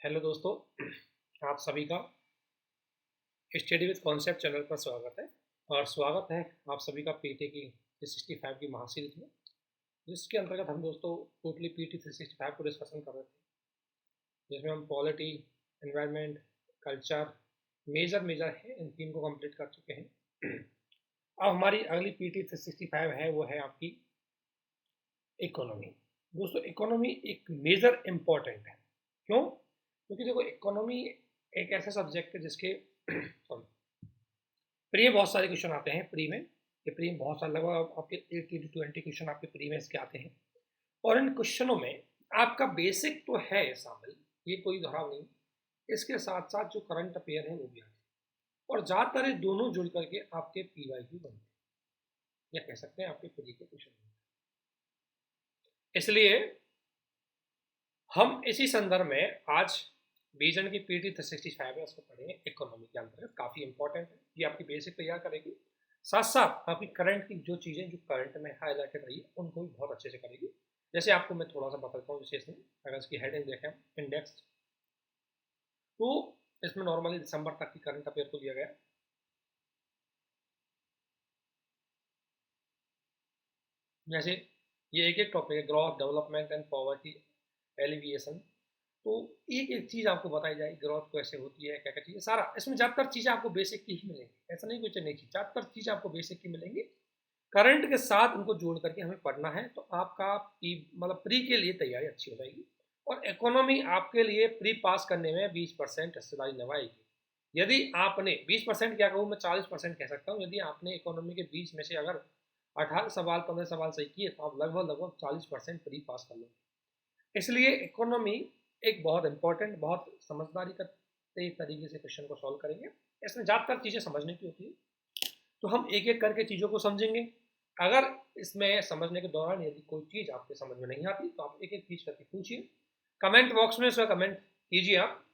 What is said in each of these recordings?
Hello दोस्तों, आप सभी का स्टडी विद कॉन्सेप्ट चैनल पर स्वागत है। और स्वागत है आप सभी का पीटी की 365 की महासीरीज में, जिसके अंतर्गत हम दोस्तों टोटली पीटी 365 को डिस्कशन कर रहे थे, जिसमें हम पॉलिटी, एनवायरनमेंट, कल्चर, मेजर है, इन तीन को कंप्लीट कर चुके हैं। अब हमारी अगली पीटी 365 है, वो है आपकी इकोनॉमी। दोस्तों, इकोनॉमी एक मेजर इम्पॉर्टेंट है। क्यों? क्योंकि देखो, इकोनॉमी एक ऐसा सब्जेक्ट है जिसके प्री में बहुत सारे क्वेश्चन आते हैं। प्री में बहुत सारे, लगभग आपके 80 to 20 क्वेश्चन आपके प्री में इसके आते हैं। और इन क्वेश्चनों में आपका बेसिक तो है शामिल, ये कोई धराव नहीं, इसके साथ साथ जो करंट अफेयर है वो भी आते हैं। और ज़्यादातर ये दोनों जुड़ करके आपके PYQ बनते हैं, या कह सकते हैं आपके प्री के क्वेश्चन बनते हैं। इसलिए हम इसी संदर्भ में आज विजन की पीटी 365 है, उसको पढ़ेंगे। इकोनॉमी के अंतर्गत काफ़ी इंपॉर्टेंट है, ये आपकी बेसिक तैयार करेगी, साथ साथ आपकी करंट की जो चीज़ें जो करंट में हाईलाइटेड रही है उनको भी बहुत अच्छे से करेगी। जैसे आपको मैं थोड़ा सा बताता हूँ विशेष में, अगर इसकी हेडिंग देखें इंडेक्स, तो इसमें नॉर्मली दिसंबर तक की करंट अफेयर को दिया गया। जैसे ये एक एक टॉपिक है, growth, development and poverty alleviation. तो एक एक चीज़ आपको बताई जाएगी, ग्रोथ कैसे होती है, क्या क्या चीज़ें, सारा इसमें ज़्यादातर चीज़ें आपको बेसिक की ही मिलेंगी, ऐसा नहीं कुछ नई चीज़, ज़्यादातर चीज़ें आपको बेसिक की मिलेंगी। करंट के साथ उनको जोड़ करके हमें पढ़ना है, तो आपका मतलब प्री के लिए तैयारी अच्छी हो जाएगी। और इकोनॉमी आपके लिए प्री पास करने में 20% हिस्सेदारी निभाएगी। यदि आपने 20% क्या कहूँ मैं, 40% कह सकता हूँ, यदि आपने इकोनॉमी के 20 में से अगर 18 सवाल 15 सवाल सही किए तो आप लगभग 40% प्री पास कर लेंगे। इसलिए इकोनॉमी एक बहुत इंपॉर्टेंट, बहुत समझदारी का तरीके से क्वेश्चन को सॉल्व करेंगे। इसमें ज़्यादातर चीज़ें समझने की होती है, तो हम एक एक करके चीज़ों को समझेंगे। अगर इसमें समझने के दौरान यदि कोई चीज़ आपके समझ में नहीं आती तो आप एक एक चीज़ करके पूछिए, कमेंट बॉक्स में उसका कमेंट कीजिए आप,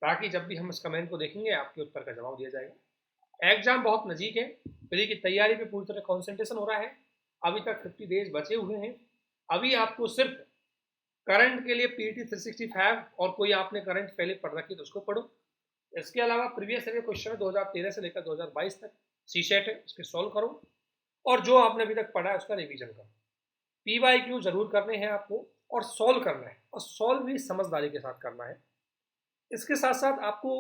ताकि जब भी हम इस कमेंट को देखेंगे आपके उत्तर का जवाब दिया जाएगा। एग्जाम बहुत नज़दीक है, प्री की तैयारी पे पूरी तरह कॉन्सेंट्रेशन हो रहा है। अभी तक 50 डेज बचे हुए हैं। अभी आपको सिर्फ करंट के लिए पीटी 365 और कोई आपने करंट पहले पढ़ रखी तो उसको पढ़ो। इसके अलावा प्रीवियस ईयर के क्वेश्चन 2013 से लेकर 2022 तक सीसेट है, उसके सॉल्व करो। और जो आपने अभी तक पढ़ा है उसका रिवीजन करो। PYQ जरूर करने हैं आपको, और सॉल्व करना है, और सॉल्व भी समझदारी के साथ करना है। इसके साथ साथ आपको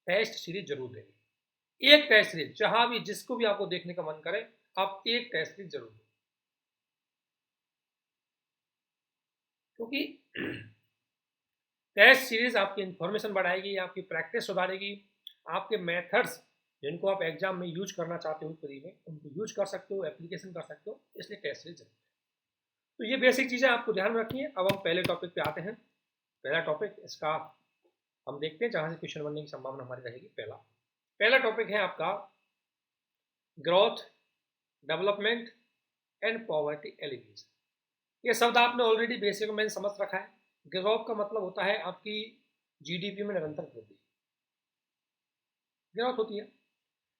टेस्ट सीरीज जरूर देनी, एक टेस्ट सीरीज, जहां भी जिसको भी आपको देखने का मन करे आप एक टेस्ट सीरीज जरूर दें, क्योंकि टेस्ट सीरीज आपकी इंफॉर्मेशन बढ़ाएगी, आपकी प्रैक्टिस सुधारेगी, आपके मेथड्स जिनको आप एग्जाम में यूज करना चाहते हो प्री में, उनको यूज कर सकते हो, एप्लीकेशन कर सकते हो। इसलिए टेस्ट सीरीज जरूर। तो ये बेसिक चीज़ें आपको ध्यान में रखनी है। अब हम पहले टॉपिक पे आते हैं। पहला टॉपिक इसका हम देखते हैं जहाँ से क्वेश्चन बनने की संभावना हमारी रहेगी। पहला टॉपिक है आपका growth, development and poverty alleviation. ये शब्द आपने ऑलरेडी बेसिक में समझ रखा है। ग्रोथ का मतलब होता है आपकी GDP में निरंतर वृद्धि, ग्रोथ होती है।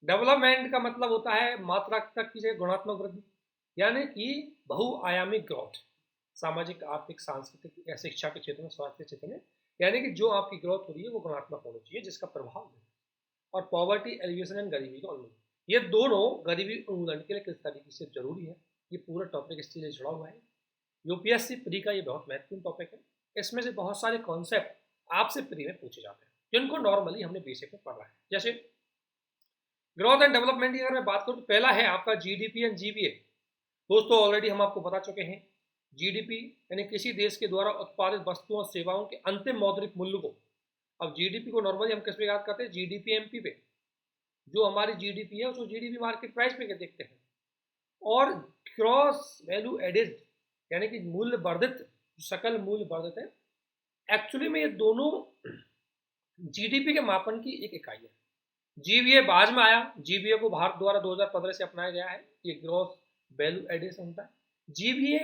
डेवलपमेंट का मतलब होता है मात्रात्मक की जगह गुणात्मक वृद्धि, यानी कि बहुआयामी ग्रोथ, सामाजिक, आर्थिक, सांस्कृतिक या शिक्षा के क्षेत्र में, स्वास्थ्य के क्षेत्र में, यानी कि जो आपकी ग्रोथ हो रही है वो गुणात्मक होनी चाहिए, जिसका प्रभाव है। और पॉवर्टी एलिवेशन एंड गरीबी का उन्मूलन, ये दोनों गरीबी उन्मूलन के लिए किस तरीके से जरूरी है, ये पूरा टॉपिक इस चीज़ से जुड़ा हुआ है। यूपीएससी प्री का ये बहुत महत्वपूर्ण टॉपिक है। इसमें से बहुत सारे कॉन्सेप्ट आपसे प्री में पूछे जाते हैं, जिनको नॉर्मली हमने बेसिक में पढ़ा है। जैसे ग्रोथ एंड डेवलपमेंट की अगर मैं बात करूँ तो पहला है आपका GDP एंड GVA। दोस्तों, ऑलरेडी हम आपको बता चुके हैं, GDP यानी किसी देश के द्वारा उत्पादित वस्तुओं और सेवाओं के अंतिम मौद्रिक मूल्य को। अब GDP को नॉर्मली हम किस पे याद करते हैं? GDP MP पे। जो हमारी GDP है उसको GDP मार्केट प्राइस पे देखते हैं। और क्रॉस वैल्यू एडेड, यानी कि मूल्य वर्धित, सकल मूल्य वर्धित है। एक्चुअली में ये दोनों GDP के मापन की एक इकाई है। GVA बाद में आया, GVA को भारत द्वारा 2015 से अपनाया गया है। ये ग्रॉस वैल्यू एडिशन होता है। GVA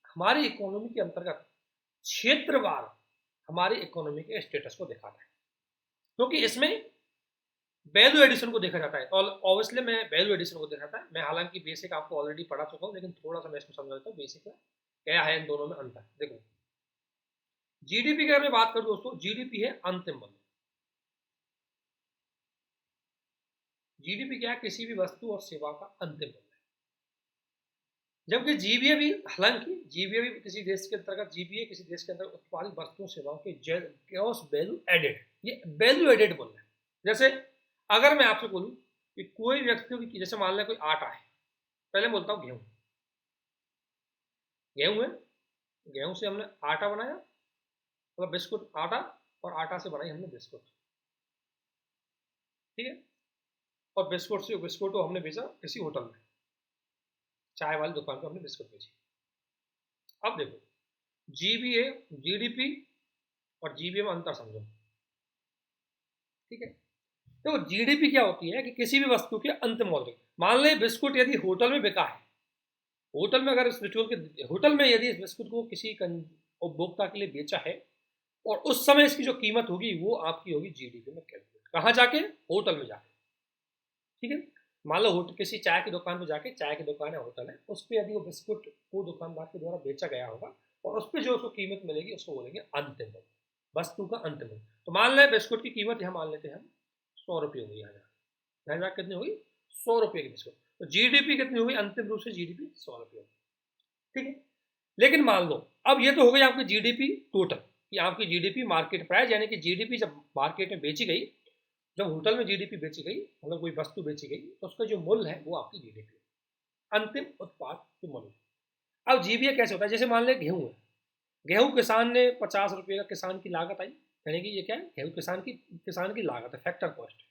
हमारी इकोनॉमी के अंतर्गत क्षेत्रवार हमारी इकोनॉमी के स्टेटस को दिखाता है, क्योंकि इसमें वैल्यू एडिशन को देखा जाता है। और ऑब्वियसली मैं वैल्यू एडिशन को दिखाता है, मैं हालांकि बेसिक आपको ऑलरेडी पढ़ा चुका हूँ, लेकिन थोड़ा सा मैं इसको समझा देता हूँ बेसिक में क्या है इन दोनों में अंतर। देखो, जीडीपी की अगर मैं बात करूं दोस्तों, जीडीपी है अंतिम मूल्य। जीडीपी क्या है? किसी भी वस्तु और सेवा का अंतिम मूल्य। जबकि जीबीए भी, हालांकि जीबीए भी किसी देश के अंतर्गत, जीबीए किसी देश के अंदर उत्पादित वस्तुओं सेवाओं के ग्रॉस वैल्यू एडेड, ये वैल्यू एडेड मूल्य है। जैसे अगर मैं आपसे बोलूं कि कोई व्यक्ति की, जैसे मान लें कोई आटा है, पहले बोलता हूँ गेहूं, गेहूं है, गेहूं से हमने आटा बनाया, मतलब बिस्कुट, आटा, और आटा से बनाई हमने बिस्कुट, ठीक है। और बिस्कुट से, बिस्कुट को हमने बेचा किसी होटल में, चाय वाली दुकान पर हमने बिस्कुट बेची। अब देखो, जीबीए, जीडीपी और जीबीए में अंतर समझो, ठीक है। तो जीडीपी क्या होती है कि किसी भी वस्तु के अंतिम मूल्य। मान ले बिस्कुट यदि होटल में बिका है, होटल में अगर इस बिस्कुट के, होटल में यदि इस बिस्कुट को किसी उपभोक्ता के लिए बेचा है, और उस समय इसकी जो कीमत होगी वो आपकी होगी जीडीपी में कैलकुलेट। कहाँ जाके? होटल में जाके, ठीक है। मान लो होटल, किसी चाय की दुकान पे जाके, चाय की दुकान है, होटल है, उस पर यदि वो बिस्कुट वो दुकानदार के द्वारा बेचा गया होगा, और उस पर जो उसको कीमत मिलेगी उसको बोलेंगे अंतिम मूल्य, वस्तु का अंतिम मूल्य। तो मान लें बिस्कुट की कीमत यहाँ मान लेते हैं हम 100 रुपये होगी, यहाँ जाकर कितनी होगी? 100 रुपये की बिस्कुट। तो जीडीपी कितनी होगी? अंतिम रूप से जीडीपी 100 रुपये होगी, ठीक है। लेकिन मान लो, अब ये तो हो गई आपकी जीडीपी टोटल, कि आपकी जीडीपी मार्केट प्राइस, यानी कि जीडीपी जब मार्केट में बेची गई, जब होटल में जीडीपी बेची गई, मतलब कोई वस्तु बेची गई, तो उसका जो मूल्य है वो आपकी जीडीपी, अंतिम उत्पाद के मूल्य। अब जीबीए कैसे होता है? जैसे मान ले गेहूं है, गेहूं किसान ने 50 रुपये का, किसान की लागत आई, यानी कि ये क्या है? गेहूं किसान की लागत है, फैक्टर कॉस्ट।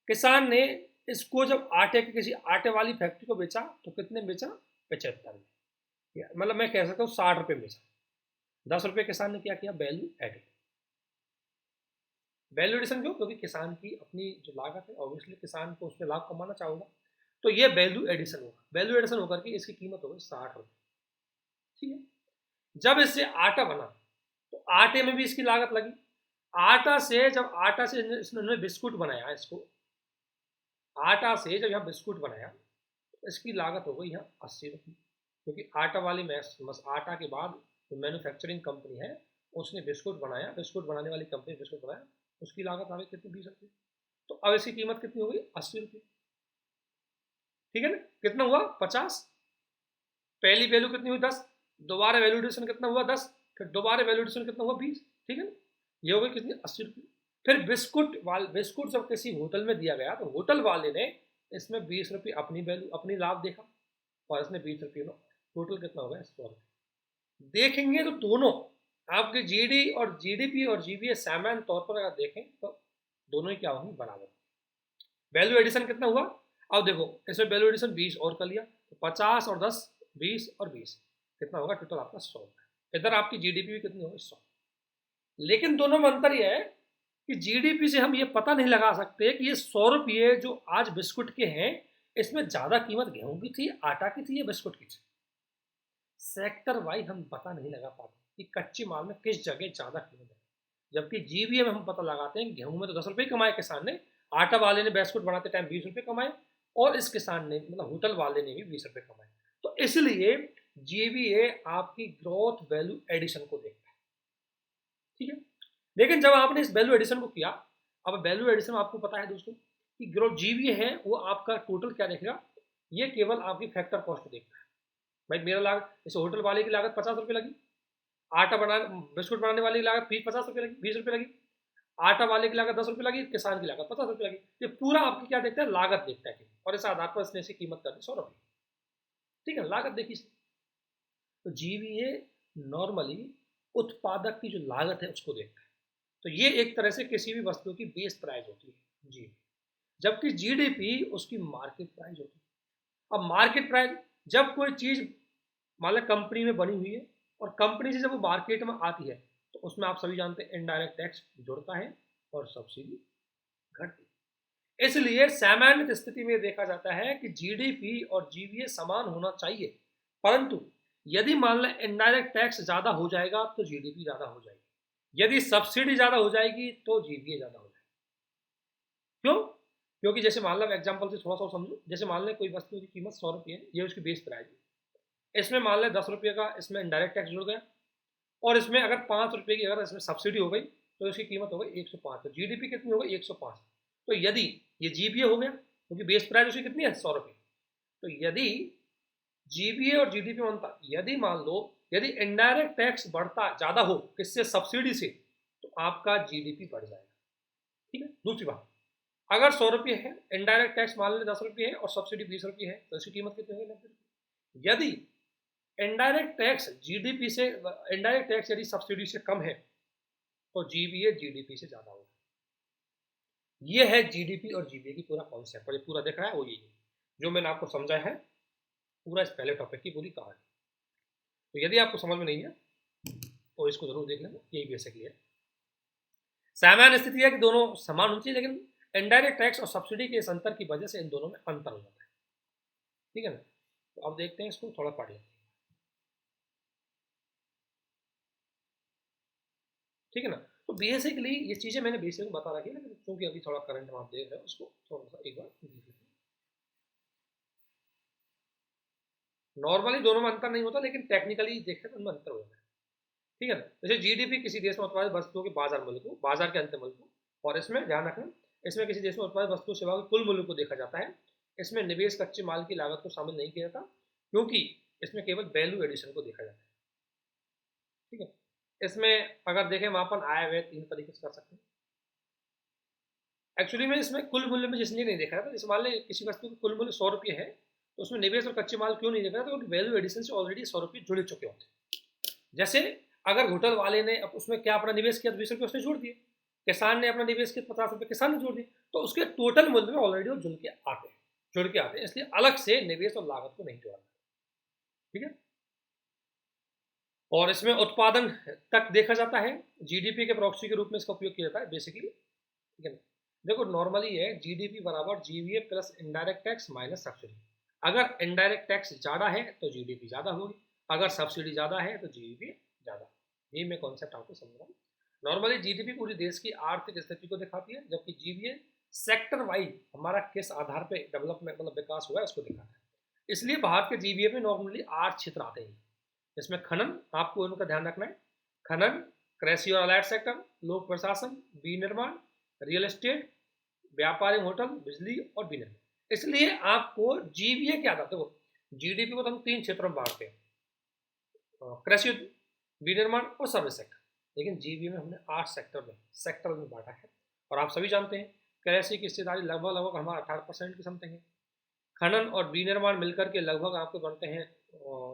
किसान ने इसको जब आटे की, किसी आटे वाली फैक्ट्री को बेचा, तो कितने में बेचा? 75 में, मतलब मैं कह सकता हूँ 60 रुपये में बेचा। 10 रुपये किसान ने क्या किया? Value added. वैल्यू एडिशन क्यों? क्योंकि किसान की अपनी जो लागत है, ऑब्वियसली किसान को उसमें लाभ कमाना चाहूंगा, तो ये वैल्यू एडिशन होगा। वैल्यू एडिशन होकर के इसकी कीमत हो गई 60 रुपये, ठीक है। जब इससे आटा बना, तो आटे में भी इसकी लागत लगी। आटा से, जब आटा से इसने बिस्कुट बनाया, इसको आटा से जब यहाँ बिस्कुट बनाया, तो इसकी लागत हो गई यहाँ 80 रुपये, क्योंकि आटा वाली आटा के बाद जो मैन्युफैक्चरिंग कंपनी है, उसने बिस्कुट बनाया, बिस्कुट बनाने वाली कंपनी बिस्कुट बनाया, उसकी लागत आ गई कितनी? 20 रुपये। तो अब इसकी कीमत कितनी हो गई? 80 रुपये, ठीक है ना। कितना हुआ? 50। पहली वैल्यू कितनी हुई? 10। दोबारा वैल्यू एडिशन कितना हुआ? 10। फिर दोबारा वैल्यू एडिशन कितना हुआ? 20, ठीक है ना। ये हो गई कितनी? 80 रुपये। फिर बिस्कुट जब किसी होटल में दिया गया, तो होटल वाले ने इसमें 20 रुपये अपनी वैल्यू, अपनी लाभ देखा, और इसने 20 रुपये में, टोटल कितना हो गया? 100 रुपये। देखेंगे तो दोनों आपके जीडी और जीडीपी और जीबीए समान तौर पर अगर देखें, तो दोनों ही क्या होंगे? बराबर। वैल्यू एडिशन कितना हुआ? अब देखो, इसमें वैल्यू एडिशन 20 और कर लिया, तो 50 और 10, 20 और 20, कितना होगा टोटल आपका? 100। इधर आपकी जीडीपी भी कितनी होगी? 100। लेकिन दोनों में अंतर यह है कि जीडीपी से हम ये पता नहीं लगा सकते कि ये 100 रुपये जो आज बिस्कुट के हैं, इसमें ज्यादा कीमत गेहूं की थी, आटा की थी, या बिस्कुट की थी। सेक्टर वाइज हम पता नहीं लगा पाते कि कच्चे माल में किस जगह ज्यादा कीमत है। जबकि जीबीए में हम पता लगाते हैं, गेहूं में तो 10 रुपये कमाए किसान ने, आटा वाले ने बिस्कुट बनाते टाइम 20 रुपये कमाए, और इस किसान ने, मतलब होटल वाले ने भी 20 रुपये कमाए। तो इसलिए जीबीए आपकी ग्रोथ वैल्यू एडिशन को देखता है, ठीक है। लेकिन जब आपने इस वैल्यू एडिशन को किया, अब वैल्यू एडिशन आपको पता है दोस्तों कि ग्रोथ जीबीए है, वो आपका टोटल क्या देखेगा? ये केवल आपकी फैक्टर कॉस्ट देखता है। भाई मेरा लागत, इस होटल वाले की लागत 50 रुपये लगी, आटा बना, बिस्कुट बनाने वाले की लागत 50 रुपये लगी, 20 रुपये लगी, आटा वाले की लागत 10 रुपये लगी, किसान की लागत 50 रुपये लगी। ये पूरा आपकी क्या देखता है? लागत देखता है, और इस आधार पर इसने इसकी कीमत कर दी 100 रुपये, ठीक है। लागत देखी। तो जीबीए नॉर्मली उत्पादक की जो लागत है उसको देखता है। तो ये एक तरह से किसी भी वस्तु की बेस प्राइस होती है जी, जबकि जीडीपी उसकी मार्केट प्राइस होती है। अब मार्केट प्राइस, जब कोई चीज मान लो कंपनी में बनी हुई है, और कंपनी से जब वो मार्केट में आती है, तो उसमें आप सभी जानते हैं इनडायरेक्ट टैक्स जुड़ता है और सब्सिडी घटती है। इसलिए सामान्य स्थिति में देखा जाता है कि जीडीपी और जीबीए समान होना चाहिए, परंतु यदि मान लो इनडायरेक्ट टैक्स ज्यादा हो जाएगा तो जीडीपी ज्यादा हो जाएगी, यदि सब्सिडी ज्यादा हो जाएगी तो जीबीए ज्यादा हो जाएगी। क्यों? क्योंकि जैसे मान लो एग्जाम्पल से थोड़ा सा समझो, जैसे मान लें कोई वस्तु की कीमत 100 रुपये है, ये उसकी बेस प्राइस है, इसमें मान लें 10 रुपये का इसमें इनडायरेक्ट टैक्स जुड़ गया, और इसमें अगर 5 रुपये की अगर इसमें सब्सिडी हो गई तो इसकी कीमत हो गई 105, तो जीडीपी कितनी हो गई 105। तो यदि ये जीबीए हो गया क्योंकि बेस प्राइस उसकी कितनी है 100 रुपये, तो यदि जीबीए और जीडीपी में अंतर, यदि मान लो यदि इनडायरेक्ट टैक्स बढ़ता ज्यादा हो किससे, सब्सिडी से, तो आपका जीडीपी बढ़ जाएगा। ठीक है। दूसरी बात, अगर 100 रुपये है, इनडायरेक्ट टैक्स मान लो 10 रुपये है और सब्सिडी 20 रुपये है, तो इसकी कीमत कितनी होगी 90 रुपये। यदि इनडायरेक्ट टैक्स जीडीपी से, इनडायरेक्ट टैक्स यदि सब्सिडी से कम है तो जीबीए जीडीपी से ज्यादा होगा। ये है जीडीपी और जीबीए की पूरा कॉन्सेप्ट, और ये पूरा दिख रहा है वो यही है जो मैंने आपको समझाया है पूरा इस पहले टॉपिक की पूरी कहानी। तो यदि आपको समझ में नहीं है तो इसको जरूर देख लेना, यही बेसिकली है। सामान्य स्थिति है कि दोनों समान होनी चाहिए, लेकिन इनडायरेक्ट टैक्स और सब्सिडी के इस अंतर की वजह से इन दोनों में अंतर हो जाता है। ठीक है ना। तो अब देखते हैं, इसको थोड़ा पढ़ लेते हैं। ठीक है ना। तो बेसिकली ये चीजें मैंने बेसिक बता रखी है, लेकिन क्योंकि अभी थोड़ा करंट हम आप देख रहे हो उसको थोड़ा सा एक बार देख लेते हैं। नॉर्मली दोनों में अंतर नहीं होता, लेकिन टेक्निकली देखें तो उनमें अंतर हो जाता है। ठीक है ना। जैसे जीडीपी किसी देश में उत्पादित वस्तुओं के बाजार मूल्य को, बाजार के अंतिम मूल्य को, और इसमें ध्यान रखना, इसमें किसी देश में उत्पादित वस्तु सेवा के कुल मूल्य को देखा जाता है। इसमें निवेश कच्चे माल की लागत को शामिल नहीं किया जाता, क्योंकि इसमें केवल वैल्यू एडिशन को देखा जाता है। ठीक है। इसमें अगर देखें मापन आय व्यय 3 तरीके से कर सकते हैं। एक्चुअली में इसमें कुल मूल्य में जिसलिए नहीं देखा जाता, जैसे मान लें किसी वस्तु का कुल मूल्य 100 रुपये है, तो उसमें निवेश और कच्चे माल क्यों नहीं देखा जाता, क्योंकि वैल्यू एडिशन से ऑलरेडी 100 रुपये जुड़ चुके होते हैं। जैसे अगर होटल वाले ने उसमें क्या अपना निवेश किया, 20 रुपये उसने जोड़ दिए, किसान ने अपना निवेश किया 50 रुपये किसान ने जोड़ दिए, तो उसके टोटल मूल्य में ऑलरेडी वो जुड़ के आते हैं, इसलिए अलग से निवेश और लागत को नहीं जोड़ा। ठीक है। और इसमें उत्पादन तक देखा जाता है, जीडीपी के प्रॉक्सी के रूप में इसका उपयोग किया जाता है बेसिकली। ठीक है ना। देखो नॉर्मली है जीडीपी बराबर GVA plus indirect tax minus subsidy. अगर इनडायरेक्ट टैक्स ज़्यादा है तो जीडीपी ज़्यादा होगी, अगर सब्सिडी ज़्यादा है तो जीडीपी ज़्यादा। ये मैं कॉन्सेप्ट आपको समझ रहा हूँ। नॉर्मली जीडीपी पूरी देश की आर्थिक स्थिति को दिखाती है, जबकि जीवीए सेक्टर वाइज हमारा किस आधार पे डेवलपमेंट मतलब विकास हुआ है उसको दिखाता है। इसलिए भारत के जीवीए में नॉर्मली 8 क्षेत्र आते हैं। इसमें खनन, आपको उनका ध्यान रखना है, खनन, कृषि और अलाइड सेक्टर, लोक प्रशासन, विनिर्माण, रियल एस्टेट, व्यापारिक होटल, बिजली और विनिर्माण। इसलिए आपको जीवीए क्या था, देखो जीडीपी को तो हम 3 क्षेत्रों में बांटते हैं, कृषि, विनिर्माण और सर्विस सेक्टर, लेकिन जीवीए में हमने 8 सेक्टर में बांटा है। और आप सभी जानते हैं कृषि की हिस्सेदारी लगभग हमारा 18% की समथिंग है, खनन और विनिर्माण मिलकर के लगभग आपको बनते हैं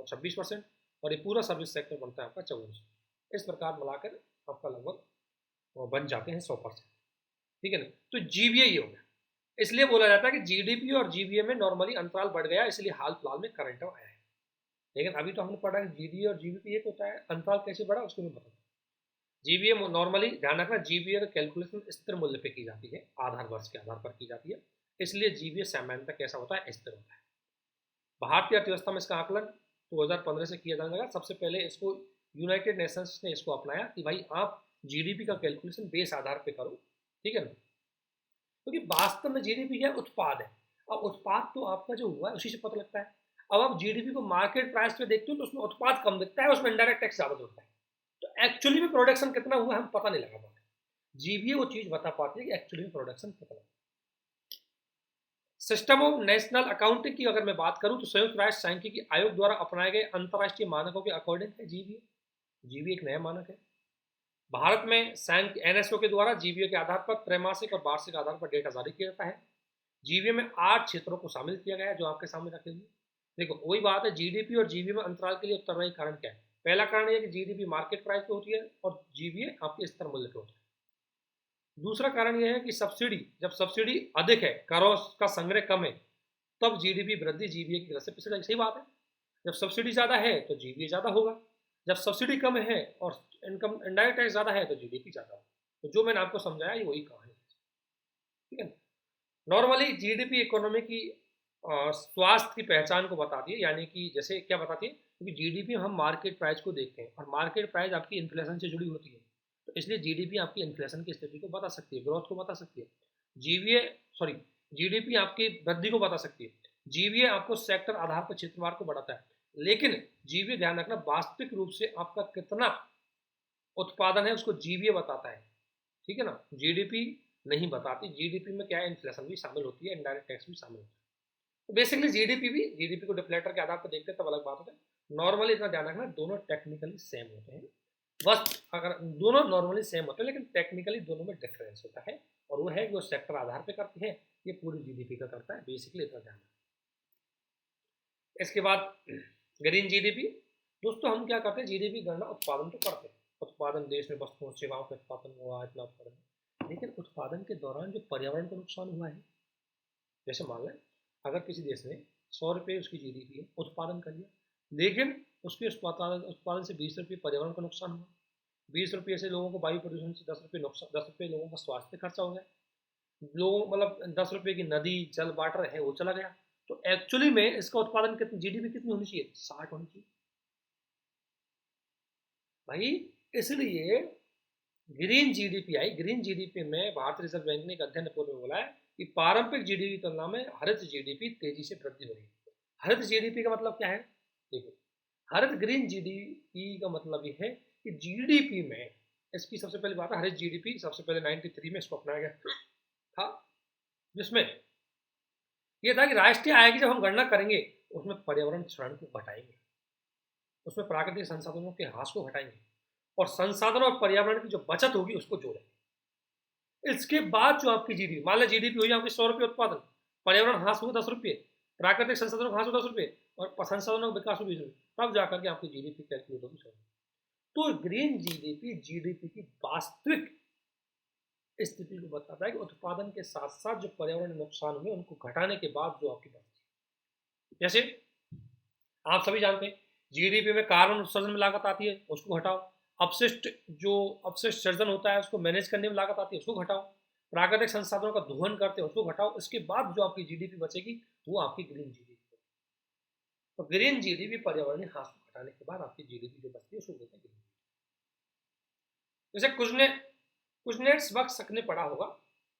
26%, और ये पूरा सर्विस सेक्टर बनता है आपका 54%। इस प्रकार मिलाकर आपका लगभग बन जाते हैं 100%। ठीक है ना। तो जीवीए ये हो गया, इसलिए बोला जाता है कि जीडीपी और जीवीए में नॉर्मली अंतराल बढ़ गया, इसलिए हाल फिलहाल में करंट आया है। लेकिन अभी तो हमने पढ़ा है जीडीए और जीबीपी एक होता है, अंतराल कैसे बढ़ा उसको मैं बताऊँ। जीवीए नॉर्मली ध्यान रखना, जीवीए का कैलकुलेशन स्थिर मूल्य पे की जाती है, आधार वर्ष के आधार पर की जाती है, इसलिए जीवीए सामान्यतः कैसा होता है, स्थिर होता है। भारतीय अर्थव्यवस्था में इसका आकलन 2015 से किया जाने लगा। सबसे पहले इसको यूनाइटेड नेशंस ने इसको अपनाया कि भाई आप जीडीपी का कैलकुलेशन बेस आधार पे करो। ठीक है ना। क्योंकि वास्तव में जीडीपी क्या उत्पाद है, अब उत्पाद तो आपका जो हुआ है उसी से पता लगता है। अब आप जीडीपी को मार्केट प्राइस पे देखते हो तो उसमें उत्पाद कम दिखता है, उसमें इनडायरेक्ट टैक्स ज्यादा जुड़ता है, तो एक्चुअली में प्रोडक्शन कितना हुआ हम पता नहीं लगा पाते। जीबीए वो चीज बता पाती है कि एक्चुअली में प्रोडक्शन कितना। सिस्टम ऑफ नेशनल अकाउंटिंग की अगर मैं बात करूं तो संयुक्त राष्ट्र सांख्यिकी आयोग द्वारा अपनाए गए अंतर्राष्ट्रीय मानकों के अकॉर्डिंग है जीबीए। जीबीए एक नया मानक है। भारत में एनएसओ के द्वारा जीबीए के आधार पर त्रैमासिक और वार्षिक आधार पर डेटा जारी किया जाता है। जीबीए में 8 क्षेत्रों को शामिल किया गया है जो आपके सामने रखे हुए। देखो वही बात है, जीडीपी और जीबीए में अंतराल के लिए उत्तरदायी कारण क्या है। पहला कारण यह कि जीडीपी मार्केट प्राइस पे होती है और जीबीए आपके स्तर मूल्य पे होता है। दूसरा कारण यह है कि सब्सिडी, जब सब्सिडी अधिक है, करों का संग्रह कम है, तब जीडीपी वृद्धि जीबीए की तरफ से पिछड़ जाएगी। सही बात है, जब सब्सिडी ज्यादा है तो जीबीए ज्यादा होगा, जब सब्सिडी कम है और इनकम इनडायरेक्ट टैक्स ज्यादा है तो जीडीपी ज्यादा होगा। तो जो मैंने आपको समझाया ये वही कहानी है। ठीक है। नॉर्मली जीडीपी इकोनॉमी की स्वास्थ्य की पहचान को बताती है, यानी कि जैसे क्या बताती है, क्योंकि जीडीपी हम मार्केट प्राइस को देखते हैं और मार्केट प्राइस आपकी इन्फ्लेशन से जुड़ी होती है, तो इसलिए जीडीपी आपकी इन्फ्लेशन की स्थिति को बता सकती है, ग्रोथ को बता सकती है। जीवीए सॉरी जीडीपी आपकी वृद्धि को बता सकती है। जीवीए आपको सेक्टर आधार पर क्षेत्रवार को बढ़ाता है, लेकिन जीवीए ध्यान रखना वास्तविक रूप से आपका कितना उत्पादन है उसको जीबीए बताता है, ठीक है ना, जीडीपी नहीं बताती। जीडीपी में क्या है, इन्फ्लेशन भी शामिल होती है, इनडायरेक्ट टैक्स भी शामिल होता है। तो बेसिकली जीडीपी को डिफ्लेटर के आधार पर देखते हैं तब अलग बात होता है। नॉर्मली इतना ध्यान रखना, दोनों टेक्निकली सेम होते हैं, बस अगर दोनों नॉर्मली सेम होते हैं लेकिन टेक्निकली दोनों में डिफरेंस होता है, और वो है कि वो सेक्टर आधार पे करते हैं, ये पूरी जीडीपी का करता है, बेसिकली इतना ध्यान रखना। इसके बाद ग्रीन जीडीपी, दोस्तों हम क्या करते हैं, जीडीपी गणना उत्पादन तो करते हैं, उत्पादन देश में वस्तुओं सेवाओं का उत्पादन हुआ इतना उत्पादन, लेकिन उत्पादन के दौरान जो पर्यावरण को नुकसान हुआ है, जैसे मान लें अगर किसी देश ने 100 रुपये उसकी जीडीपी है, उत्पादन कर लिया, लेकिन उसके उत्पादन से 20 रुपये पर्यावरण को नुकसान हुआ, 20 रुपये से लोगों को वायु प्रदूषण से 10 रुपये नुकसान, 10 रुपये लोगों का स्वास्थ्य खर्चा हो गया, लोगों मतलब 10 रुपये की नदी जल वाटर है वो चला गया, तो एक्चुअली में इसका उत्पादन कितनी, जीडीपी कितनी होनी चाहिए, 60 होनी चाहिए भाई। इसलिए ग्रीन जीडीपी आई, ग्रीन जीडीपी में भारतीय रिजर्व बैंक ने एक अध्ययन रिपोर्ट में बोला है कि पारंपरिक जीडीपी की तुलना में हरित जीडीपी तेजी से वृद्धि हो रही है। हरित जीडीपी का मतलब क्या है, देखो हरित ग्रीन जीडीपी का मतलब ये है कि जीडीपी में, इसकी सबसे पहली बात है हरित जीडीपी सबसे पहले 93 में इसको अपनाया गया था, जिसमें यह था कि राष्ट्रीय आय की जब हम गणना करेंगे उसमें पर्यावरण क्षरण को घटाएंगे, उसमें प्राकृतिक संसाधनों के ह्रास को घटाएंगे, और संसाधन और पर्यावरण की जो बचत होगी उसको जोड़ेंगे। इसके बाद जो आपकी जीडीपी, मान लीजिए जीडीपी हुई आपकी 100 रुपये उत्पादन, पर्यावरण ह्रास हुआ 10 रुपये, प्राकृतिक संसाधनों का ह्रास हुआ 10 रुपये, और संसाधनों का विकास हुआ 20 रुपये, तब जाकर के आपकी जीडीपी कैलकुलेट होगी 100। तो ग्रीन जीडीपी जीडीपी की वास्तविक स्थिति को बताता है कि उत्पादन के साथ साथ जो पर्यावरण नुकसान हुए उनको घटाने के बाद जो आपकी बचत, जैसे आप सभी जानते हैं जीडीपी में कार्बन उत्सर्जन में लागत आती है उसको घटाओ, अपशिष्ट जो अपशिष्ट सर्जन होता है उसको मैनेज करने में लागत आती है उसको घटाओ, प्राकृतिक संसाधनों का दोहन करते हैं उसको घटाओ, इसके बाद जो आपकी जीडीपी बचेगी वो आपकी ग्रीन जीडीपी। तो ग्रीन जीडीपी पर्यावरणीय ह्रास को घटाने के बाद आपकी जीडीपी जो बचती है उसको बोलते हैं ग्रीन। जैसे कुजनेट्स वक्र ने पढ़ा होगा,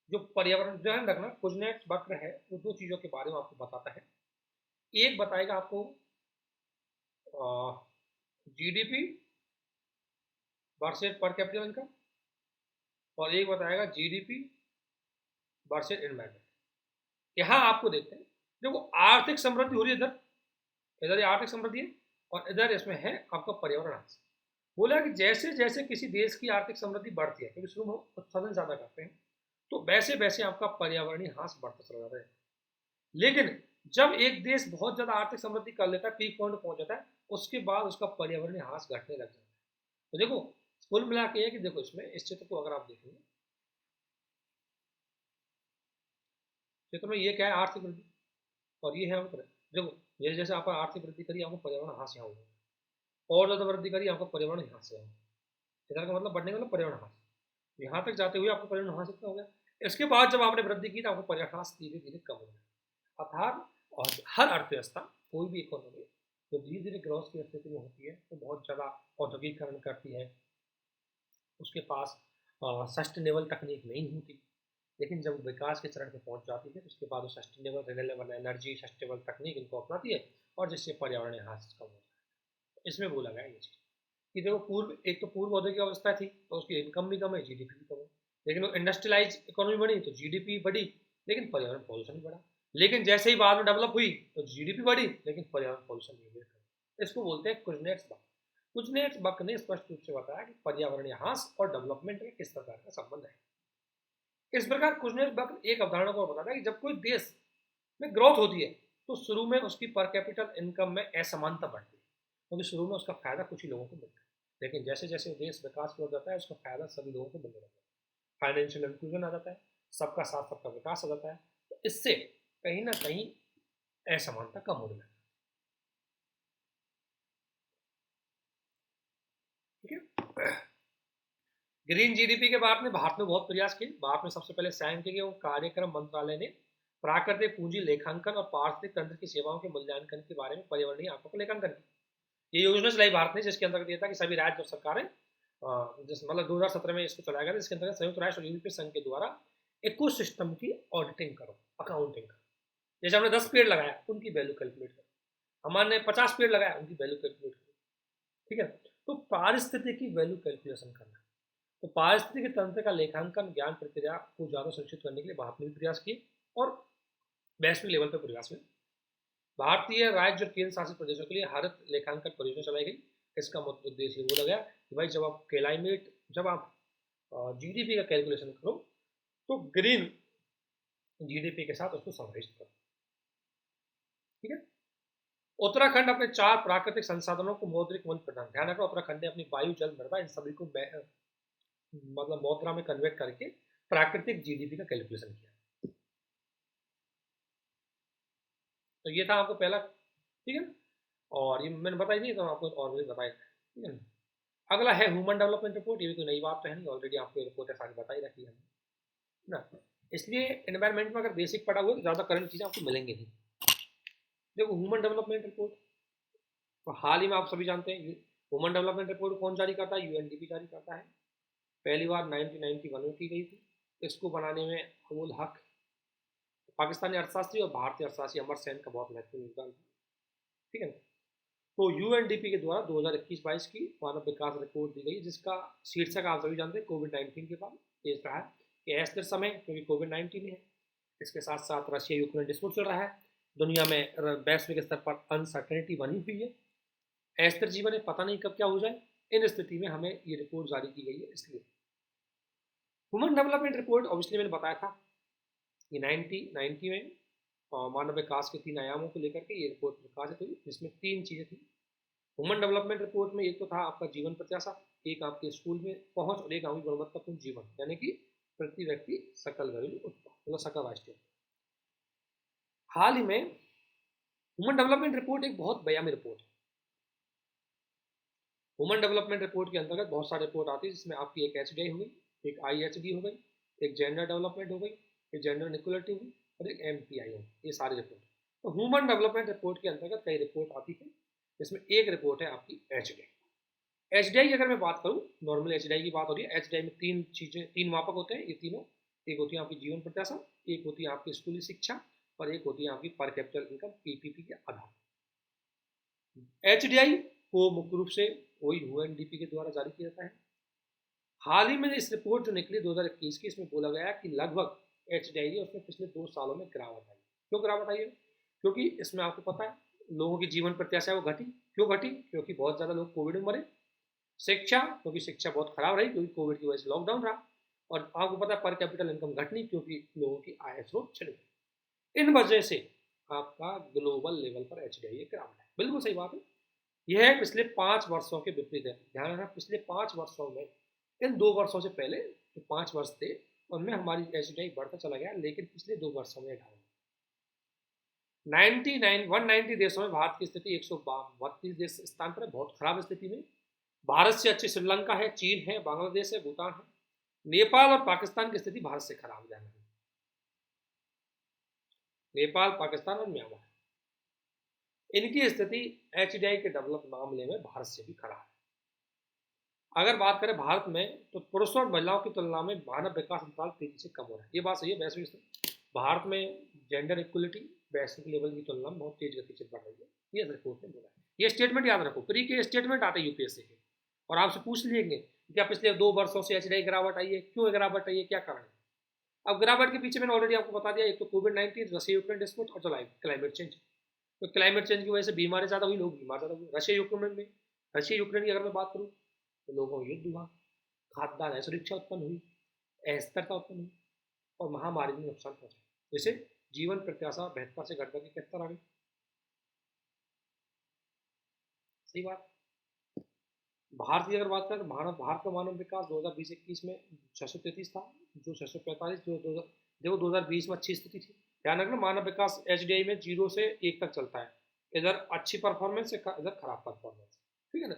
जो पर्यावरण, ध्यान रखना कुजनेट्स वक्र है वो दो चीजों के बारे में आपको बताता है, एक बताएगा आपको जीडीपी वर्सेस पर कैपिटल इनकम, और एक बताएगा जीडीपी वर्सेस एनवायरमेंट। यहाँ आपको देखते हैं देखो आर्थिक समृद्धि हो रही है, इधर इधर आर्थिक समृद्धि है और इधर इसमें है आपका पर्यावरण ह्रास। बोला कि जैसे जैसे किसी देश की आर्थिक समृद्धि बढ़ती है, क्योंकि शुरू में उत्पादन ज्यादा करते हैं, तो वैसे वैसे आपका पर्यावरणीय ह्रास बढ़ता चला जाता है। लेकिन जब एक देश बहुत ज्यादा आर्थिक समृद्धि कर लेता है, पीक पॉइंट पहुंच जाता है, उसके बाद उसका पर्यावरणीय ह्रास घटने लग जाता है। तो देखो कुल मिला के कि देखो इसमें इस चित्र को अगर आप देखेंगे, चित्र में ये क्या है, आर्थिक वृद्धि, और ये है देखो जैसे जैसे आप आर्थिक वृद्धि करिए आपको पर्यावरण ह्रास यहाँ होगा, और ज्यादा वृद्धि करिए आपको पर्यावरण ह्रास यहाँ होगा। इधर का मतलब बढ़ने का मतलब पर्यावरण ह्रास, यहाँ तक जाते हुए आपको पर्यावरण ह्रास इतना हो गया, इसके बाद जब आपने वृद्धि की तो आपको पर्यावरण ह्रास धीरे धीरे कम हो गया। अर्थात और हर अर्थव्यवस्था, कोई भी इकोनॉमी जो धीरे धीरे ग्रोथ की स्थिति में होती है तो बहुत ज़्यादा औद्योगिकरण करती है, उसके पास सस्टेनेबल तकनीक नहीं होती, लेकिन जब विकास के चरण पे पहुंच जाती है तो उसके बाद वो सस्टेनेबल रिन्यूएबल एनर्जी सस्टेनेबल तकनीक इनको अपनाती है, और जिससे पर्यावरण ह्रास कम होता है। इसमें बोला गया ये चीज़ कि देखो पूर्व, एक तो पूर्व औद्योगिक अवस्था थी तो उसकी इनकम भी कम है, जीडीपी भी कम है, लेकिन वो इंडस्ट्रियलाइज इकोनॉमी बनी तो जीडीपी बढ़ी, लेकिन पर्यावरण पॉल्यूशन बढ़ा। लेकिन जैसे ही बाद में डेवलप हुई तो जीडीपी बढ़ी लेकिन पर्यावरण पॉल्यूशन नहीं हुआ। इसको बोलते हैं कुजनेट्स बक। कुजनेट्स बक ने स्पष्ट रूप से बताया कि पर्यावरणीय ह्रास और डेवलपमेंट में किस प्रकार का संबंध है। इस प्रकार कुजनेट्स बक एक अवधारणा को बताता है कि जब कोई देश में ग्रोथ होती है तो शुरू में उसकी पर कैपिटल इनकम में असमानता बढ़ती है, क्योंकि शुरू में उसका फायदा कुछ ही लोगों को मिलता है, लेकिन जैसे जैसे देश विकास की ओर जाता है उसका फायदा सभी लोगों को मिलने लगता है, फाइनेंशियल इंक्लूजन आ जाता है, सबका साथ सबका विकास आ जाता है, तो इससे कहीं ना कहीं असमानता कम होने लगती है। ठीक है, ग्रीन जीडीपी के बारे में भारत ने बहुत प्रयास किए। भारत में सबसे पहले सांख्यिकी एवं कार्यक्रम मंत्रालय ने प्राकृतिक पूंजी लेखांकन और पारिस्थितिक तंत्र की सेवाओं के मूल्यांकन के बारे में पर्यावरणीय आंकड़ों का लेखांकन किया। ये योजना चलाई भारत ने जिसके अंतर्गत ये था कि सभी राज्य और सरकारें जिस मतलब 2017 में इसको चलाया गया, जिसके अंतर्गत संयुक्त राष्ट्र और यूरोपीय संघ के द्वारा इको सिस्टम की ऑडिटिंग करो, अकाउंटिंग करो। जैसे हमने 10 पेड़ लगाया उनकी वैल्यू कैलकुलेट करो, हमारे 50 पेड़ लगाया उनकी वैल्यू कैलकुलेट करो। ठीक है, तो पारिस्थितिकी वैल्यू कैलकुलेशन करना। तो पारिस्थितिकी तंत्र का लेखांकन ज्ञान प्रक्रिया को ज़्यादा सुरक्षित करने के लिए भारत ने भी प्रयास किए और वैश्विक लेवल पर प्रयास हुए। भारतीय राज्य और केंद्र शासित प्रदेशों के लिए हरित लेखांकन परियोजना चलाई गई। इसका मुख्य उद्देश्य ये बोला गया कि भाई जब आप जीडीपी का कैलकुलेशन करो तो ग्रीन जीडीपी के साथ उसको समावेश करो। ठीक है। उत्तराखंड अपने 4 प्राकृतिक संसाधनों को मौद्रिक मूल्य प्रदान, ध्यान रखो उत्तराखंड ने अपनी वायु जल मृदा इन सभी को मतलब मुद्रा में कन्वर्ट करके प्राकृतिक जीडीपी का कैलकुलेशन किया। तो ये था आपको पहला। ठीक है। और ये मैंने बताई नहीं तो आपको और भी बताया। ठीक है। अगला है ह्यूमन डेवलपमेंट रिपोर्ट। ये भी कोई नई बात तो है नहीं, ऑलरेडी आपको रिपोर्ट है सारी बताई रखी है ना। इसलिए एनवायरमेंट में अगर बेसिक पढ़ा हुआ तो ज़्यादा करंट चीज़ें आपको मिलेंगी नहीं। देखो ह्यूमन डेवलपमेंट रिपोर्ट तो हाल ही में आप सभी जानते हैं ह्यूमन डेवलपमेंट रिपोर्ट कौन जारी करता है? यूएनडीपी जारी करता है। पहली बार 1991 में की गई थी। इसको बनाने में अबुल हक पाकिस्तानी अर्थशास्त्री और भारतीय अर्थशास्त्री अमर सेन का बहुत महत्वपूर्ण योगदान था। ठीक है। तो यूएनडीपी के द्वारा 2021-22 की मानव विकास रिपोर्ट दी गई, जिसका शीर्षक आप सभी जानते हैं कोविड-19 के बाद ये रहा है कि अस्थिर समय, क्योंकि कोविड-19 है। इसके साथ साथ रशिया यूक्रेन डिस्प्यूट चल रहा है। दुनिया में वैश्विक स्तर पर अनसर्टेनिटी बनी हुई है। अस्थिर जीवन है, पता नहीं कब क्या हो जाए। इन स्थिति में हमें ये रिपोर्ट जारी की गई है। इसलिए ह्यूमन डेवलपमेंट रिपोर्ट ऑब्वियसली मैंने बताया था कि 1990 में मानव विकास के 3 आयामों को लेकर के ये रिपोर्ट प्रकाशित हुई, जिसमें 3 चीज़ें थी। ह्यूमन डेवलपमेंट रिपोर्ट में एक तो था आपका जीवन प्रत्याशा, एक आपके स्कूल में पहुंच और एक आपकी गुणवत्तापूर्ण जीवन, यानी कि प्रति व्यक्ति सकल घरेलू उत्पाद, मतलब सकल राष्ट्रीय। हाल ही में ह्यूमन डेवलपमेंट रिपोर्ट एक बहुत बयामी रिपोर्ट है। ह्यूमन डेवलपमेंट रिपोर्ट के अंतर्गत बहुत सारे रिपोर्ट आती है, जिसमें आपकी एक एचडीआई हो गई, एक आईएचडी हो गई, एक जेंडर डेवलपमेंट हो गई, एक जेंडर इक्वलिटी हुई और एक एमपीआई हो। ये सारी रिपोर्ट। तो ह्यूमन डेवलपमेंट रिपोर्ट के अंतर्गत कई रिपोर्ट आती है, जिसमें एक रिपोर्ट है आपकी एचडीआई। एचडीआई की अगर मैं बात करूँ, नॉर्मल एचडीआई की बात हो रही है। एचडीआई में 3 मापक होते हैं। ये तीनों, एक होती है आपकी जीवन प्रत्याशा, एक होती है आपकी स्कूली शिक्षा और एक होती है आपकी पर कैपिटल इनकम पीपीपी के आधार। एचडीआई को मुख्य रूप से वही यूएनडीपी के द्वारा जारी किया जाता है। हाल ही में इस रिपोर्ट जो निकली 2021 की, इसमें बोला गया कि लगभग एचडीआई है उसमें पिछले 2 सालों में गिरावट आई। क्यों गिरावट आई है? क्योंकि इसमें आपको पता है लोगों की जीवन प्रत्याशा वो घटी। क्यों घटी? क्योंकि बहुत ज़्यादा लोग कोविड में मरे। शिक्षा, क्योंकि शिक्षा बहुत खराब रही, क्योंकि कोविड की वजह से लॉकडाउन रहा। और आपको पता है पर कैपिटल इनकम घटनी, क्योंकि लोगों की आय स्रोत छिड़ गई। इन वजह से आपका ग्लोबल लेवल पर एचडीआई गिरावट है। बिल्कुल सही बात है। यह है पिछले 5 वर्षों के विपरीत है। ध्यान रखना, पिछले 5 वर्षों में, इन 2 वर्षों से पहले जो 5 वर्ष थे उनमें हमारी एचडीआई बढ़ता चला गया, लेकिन पिछले 2 वर्षों में डाउन। 190 देशों में भारत की स्थिति 132 देश स्थान पर है, बहुत खराब स्थिति में। भारत से अच्छी श्रीलंका है, चीन है, बांग्लादेश है, भूटान है। नेपाल और पाकिस्तान की स्थिति भारत से खराब है। नेपाल, पाकिस्तान और म्यांमार, इनकी स्थिति एचडीआई के डेवलप मामले में भारत से भी खराब है। अगर बात करें भारत में, तो पुरुषों और महिलाओं की तुलना में मानव विकास अंतराल तेजी से कम हो रहा है। ये बात सही है। वैश्विक भारत में जेंडर इक्वलिटी वैश्विक लेवल की तुलना में बहुत तेज गति से बढ़ रही है, ये रिपोर्ट ने बोला है। ये स्टेटमेंट याद रखो, प्री के स्टेटमेंट आते हैं यूपीएससी के, और आपसे पूछ लेंगे क्या पिछले 2 वर्षों से एचडीआई गिरावट आई है, क्यों गिरावट आई है, क्या कारण है। अब गिरावट के पीछे मैंने ऑलरेडी आपको बता दिया, एक तो कोविड-19, रशिया यूक्रेन डिस्प्यूट और क्लाइमेट चेंज। तो क्लाइमेट चेंज की वजह से बीमारी ज़्यादा हुई, लोग बीमार ज़्यादा हुए। रशिया यूक्रेन की अगर मैं बात करूँ तो लोगों को युद्ध हुआ, खाद्यान्न असुरक्षा उत्पन्न हुई, अस्थिरता उत्पन्न हुई और महामारी में नुकसान पहुंचा, जैसे जीवन प्रत्याशा 72 से घटकर 71 आ गई। सही बात। भारत की अगर बात करें तो भारत का मानव विकास 2020-21 में 633 था, जो 645 जो देखो 2020 में अच्छी स्थिति थी। ध्यान रखना, मानव विकास एचडीआई में 0 से 1 तक चलता है। इधर अच्छी परफॉर्मेंस, इधर खराब परफॉर्मेंस। ठीक है ना।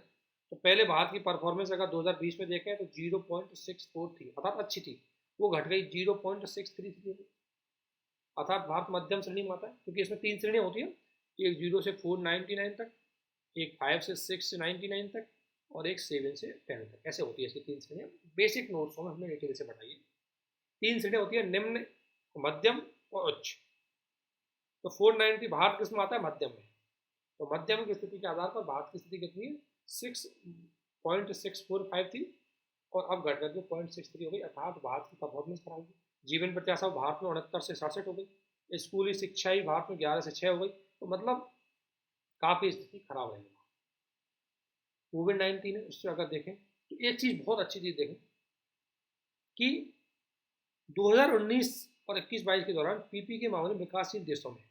तो पहले भारत की परफॉर्मेंस अगर 2020 में देखें तो 0.64 थी, अर्थात अच्छी थी। वो घट गई 0.63 थी, अर्थात भारत मध्यम श्रेणी में आता है, क्योंकि इसमें 3 श्रेणियाँ होती हैं, एक 0 से 499 तक, एक 5 से 699 तक और एक 7 से 10 तक, ऐसे होती है इसकी 3 श्रेणियाँ। बेसिक नोट्स में हमने डिटेल से बताई है। 3 श्रेणियाँ होती है, निम्न, मध्यम और उच्च। तो 490 भारत किस में आता है? मध्यम में। तो मध्यम की स्थिति के आधार पर भारत की स्थिति कितनी है? 0.6453 और अब घट करके 0.63 हो गई, अर्थात भारत की परफॉर्मेंस खराब हो गई। जीवन प्रत्याशा भारत में 69 से 67 हो गई। स्कूली शिक्षा ही भारत में 11 से 6 हो गई। तो मतलब काफ़ी स्थिति खराब है। कोविड-19 है, उससे अगर देखें तो एक चीज़ बहुत अच्छी चीज़ देखें कि 2019 और 21-22 के दौरान पीपी के मामले में विकासशील देशों में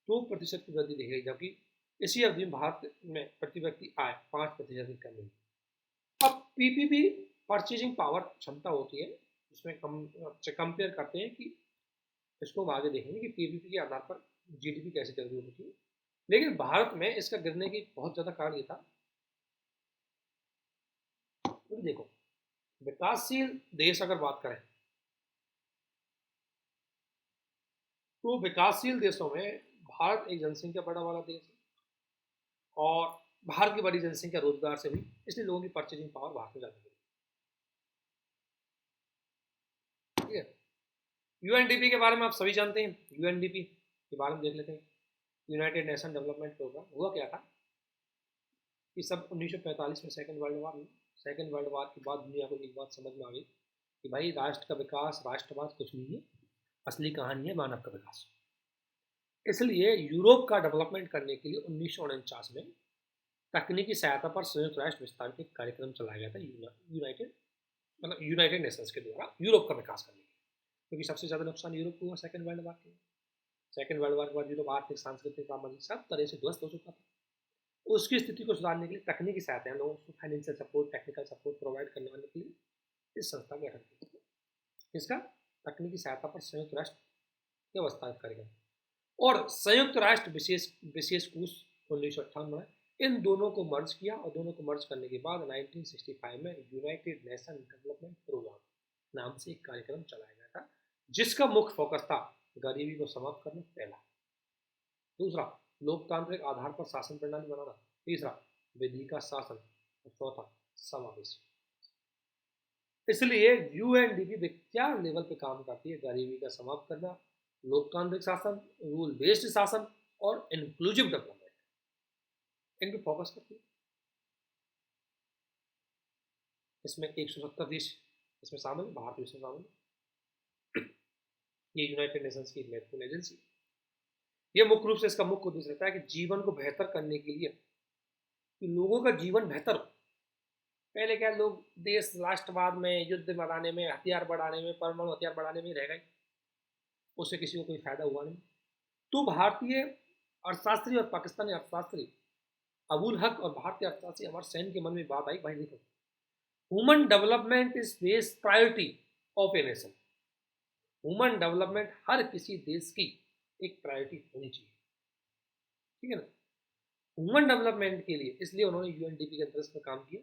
2% की वृद्धि देखी गई, जबकि इसी अवधि में भारत में प्रति व्यक्ति आय 5% की कमी हुई। अब पीपीपी परचेजिंग पावर क्षमता होती है, उसमें कंपेयर करते हैं कि इसको हम आगे देखेंगे कि पीपीपी के आधार पर जीडीपी कैसे कैलकुलेट होती है। लेकिन भारत में इसका गिरने की बहुत ज़्यादा कारण ये था, तो देखो विकासशील देश अगर बात करें तो विकासशील देशों में भारत एक जनसंख्या बड़ा वाला देश है और भारत की बड़ी जनसंख्या रोजगार से हुई, इसलिए लोगों की परचेजिंग पावर भारत में ज़्यादा है। ठीक है, यूएनडीपी के बारे में आप सभी जानते हैं। यूएनडीपी के बारे में देख लेते हैं। यूनाइटेड नेशन डेवलपमेंट प्रोग्राम हुआ क्या था कि सब 1945 में सेकेंड वर्ल्ड वार हुई। सेकेंड वर्ल्ड वार के बाद दुनिया को एक बात समझ में आ गई कि भाई राष्ट्र का विकास, राष्ट्रवाद कुछ नहीं है, असली कहानी है मानव का विकास। इसलिए यूरोप का डेवलपमेंट करने के लिए 1949 में तकनीकी सहायता पर संयुक्त राष्ट्र विस्तार के कार्यक्रम चलाया गया था, यूनाइटेड नेशंस के द्वारा यूरोप का विकास करने के लिए, क्योंकि सबसे ज़्यादा नुकसान यूरोप को हुआ सेकेंड वर्ल्ड वार के। सेकेंड वर्ल्ड वार के बाद यूरोप आर्थिक, सांस्कृतिक, सामाजिक सब तरह से ध्वस्त हो चुका था। उसकी स्थिति को सुधारने के लिए तकनीकी सहायता, लोगों को financial support, technical support provide करने वाले के लिए इस संस्था का गठन किया। इसका तकनीकी सहायता पर संयुक्त राष्ट्र व्यवस्था करेगा और संयुक्त राष्ट्र विशेष विशेष कोष 1958 में इन दोनों को मर्ज किया और दोनों को मर्ज करने के बाद 1965 में यूनाइटेड नेशन डेवलपमेंट प्रोग्राम नाम से एक कार्यक्रम चलाया गया था, जिसका मुख्य फोकस था गरीबी को समाप्त करना, पहला। दूसरा, लोकतांत्रिक आधार पर शासन प्रणाली बनाना। तीसरा, विधि का शासन। और चौथा, समावेश। इसलिए यूएनडीपी क्या लेवल पे काम करती है? गरीबी का समाप्त करना, लोकतांत्रिक शासन, रूल बेस्ड शासन और इंक्लूसिव डेवलपमेंट, इन पे फोकस करती है। इसमें 170 देश इसमें शामिल है, भारत भी इसमें शामिल है। ये यूनाइटेड नेशंस की महत्वपूर्ण एजेंसी है। ये मुख्य रूप से इसका मुख्य उद्देश्य रहता है कि जीवन को बेहतर करने के लिए, कि लोगों का जीवन बेहतर हो। पहले क्या लोग देश राष्ट्रवाद में, युद्ध बढ़ाने में, हथियार बढ़ाने में, परमाणु हथियार बढ़ाने में रह गए, उससे किसी को कोई फायदा हुआ नहीं। तो भारतीय अर्थशास्त्री और पाकिस्तानी अर्थशास्त्री अबुल हक और भारतीय अर्थशास्त्री अमर सेन के मन में बात आई, भाई देखो, human development is best priority of a nation. Human development हर किसी देश की एक प्रायोरिटी होनी चाहिए, ठीक है ना। ह्यूमन डेवलपमेंट के लिए इसलिए उन्होंने यूएनडीपी के अंतर्गत में काम किया।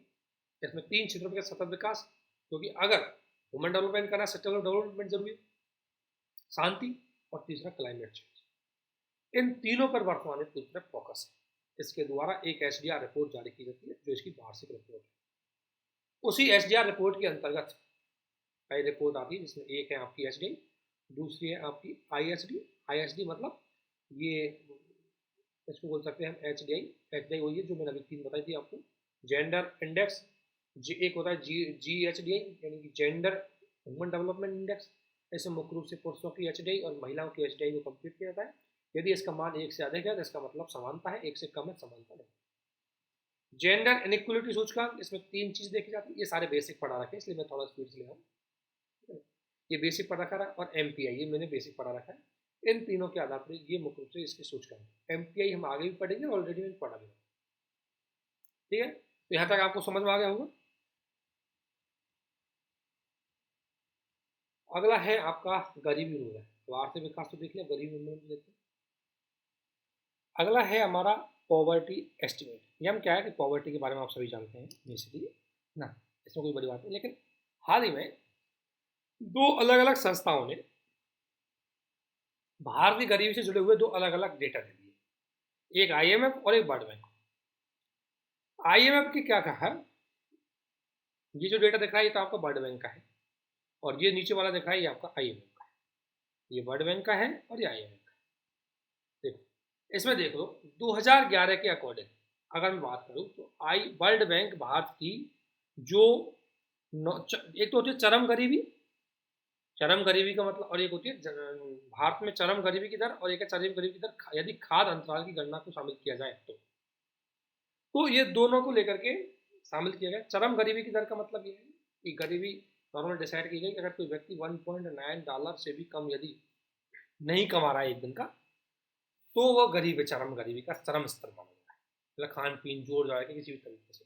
इसमें 3 क्षेत्रों का सतत विकास, क्योंकि अगर ह्यूमन डेवलपमेंट करना, सस्टेनेबल डेवलपमेंट जरूरी है, शांति, और तीसरा क्लाइमेट चेंज। इन तीनों पर वर्तमान में पूरी तरह फोकस है। इसके द्वारा एक एसडीआर रिपोर्ट जारी की जाती है, जो इसकी वार्षिक रिपोर्ट है। उसी एसडीआर रिपोर्ट के अंतर्गत कई रिपोर्ट आती है, जिसमें एक है आपकी एसडीआई, दूसरी है आपकी आईएसडी। आईएसडी मतलब ये इसको बोल सकते हैं हम एचडीआई। एचडीआई वही है जो मैंने अभी 3 बताई थी आपको। जेंडर इंडेक्स, एक होता है जीएचडीआई, यानी कि जेंडर ह्यूमन डेवलपमेंट इंडेक्स। ऐसे मुख्य रूप से पुरुषों की एचडीआई और महिलाओं की एचडीआई को कंप्लीट किया जाता है। यदि इसका मान 1 से अधिक है तो इसका मतलब समानता है, 1 से कम है समानता नहीं। जेंडर इनइक्वलिटी सूचकांक, इसमें 3 चीज़ देखी जाती है। ये सारे बेसिक पढ़ा रखे हैं, इसलिए मैं थोड़ा स्पीड से ले आऊँ। ये बेसिक पढ़ा रखा है और एमपीआई, ये मैंने बेसिक पढ़ा रखा है। इन तीनों के आधार पर ये मुख्य रूप से इसके सूचकांक। एमपीआई हम आगे भी पढ़ेंगे, ऑलरेडी मैंने पढ़ा भी। ठीक है, तो यहाँ तक आपको समझ में आ गया होगा। अगला है आपका गरीबी उन्मूलन। तो आर्थिक विकास तो देख लिया, गरीबी उन्मूलन तो देखते हैं। अगला है हमारा पॉवर्टी एस्टिमेट। ये हम क्या है कि पॉवर्टी के बारे में आप सभी जानते हैं बेसिकली ना, इसमें कोई बड़ी बात नहीं। लेकिन हाल ही में 2 अलग अलग संस्थाओं ने भारत की गरीबी से जुड़े हुए 2 अलग अलग डेटा दे दिए, एक आईएमएफ और एक वर्ल्ड बैंक। आईएमएफ की क्या कहा, ये जो डेटा दिख रहा है ये तो आपका वर्ल्ड बैंक का है, और ये नीचे वाला दिख रहा है ये आपका आईएमएफ का है। ये वर्ल्ड बैंक का है और ये आईएमएफ का है। देखो इसमें देख लो, 2011 के अकॉर्डिंग अगर मैं बात करूँ तो वर्ल्ड बैंक भारत की जो एक तो होती है चरम गरीबी, चरम गरीबी का मतलब, और एक होती है भारत में चरम गरीबी की दर, और एक है चरम गरीबी की दर यदि खाद्य अंतराल की गणना को शामिल किया जाए तो ये दोनों को लेकर के शामिल किया गया। चरम गरीबी की दर का मतलब ये है कि गरीबी नॉर्मल डिसाइड की गई कि अगर कोई व्यक्ति $1.9 से भी कम यदि नहीं कमा रहा है एक दिन का, तो वह गरीब है, चरम गरीबी का चरम स्तर माना जाता है, मतलब खान पीन जोड़ जाए किसी भी तरीके से।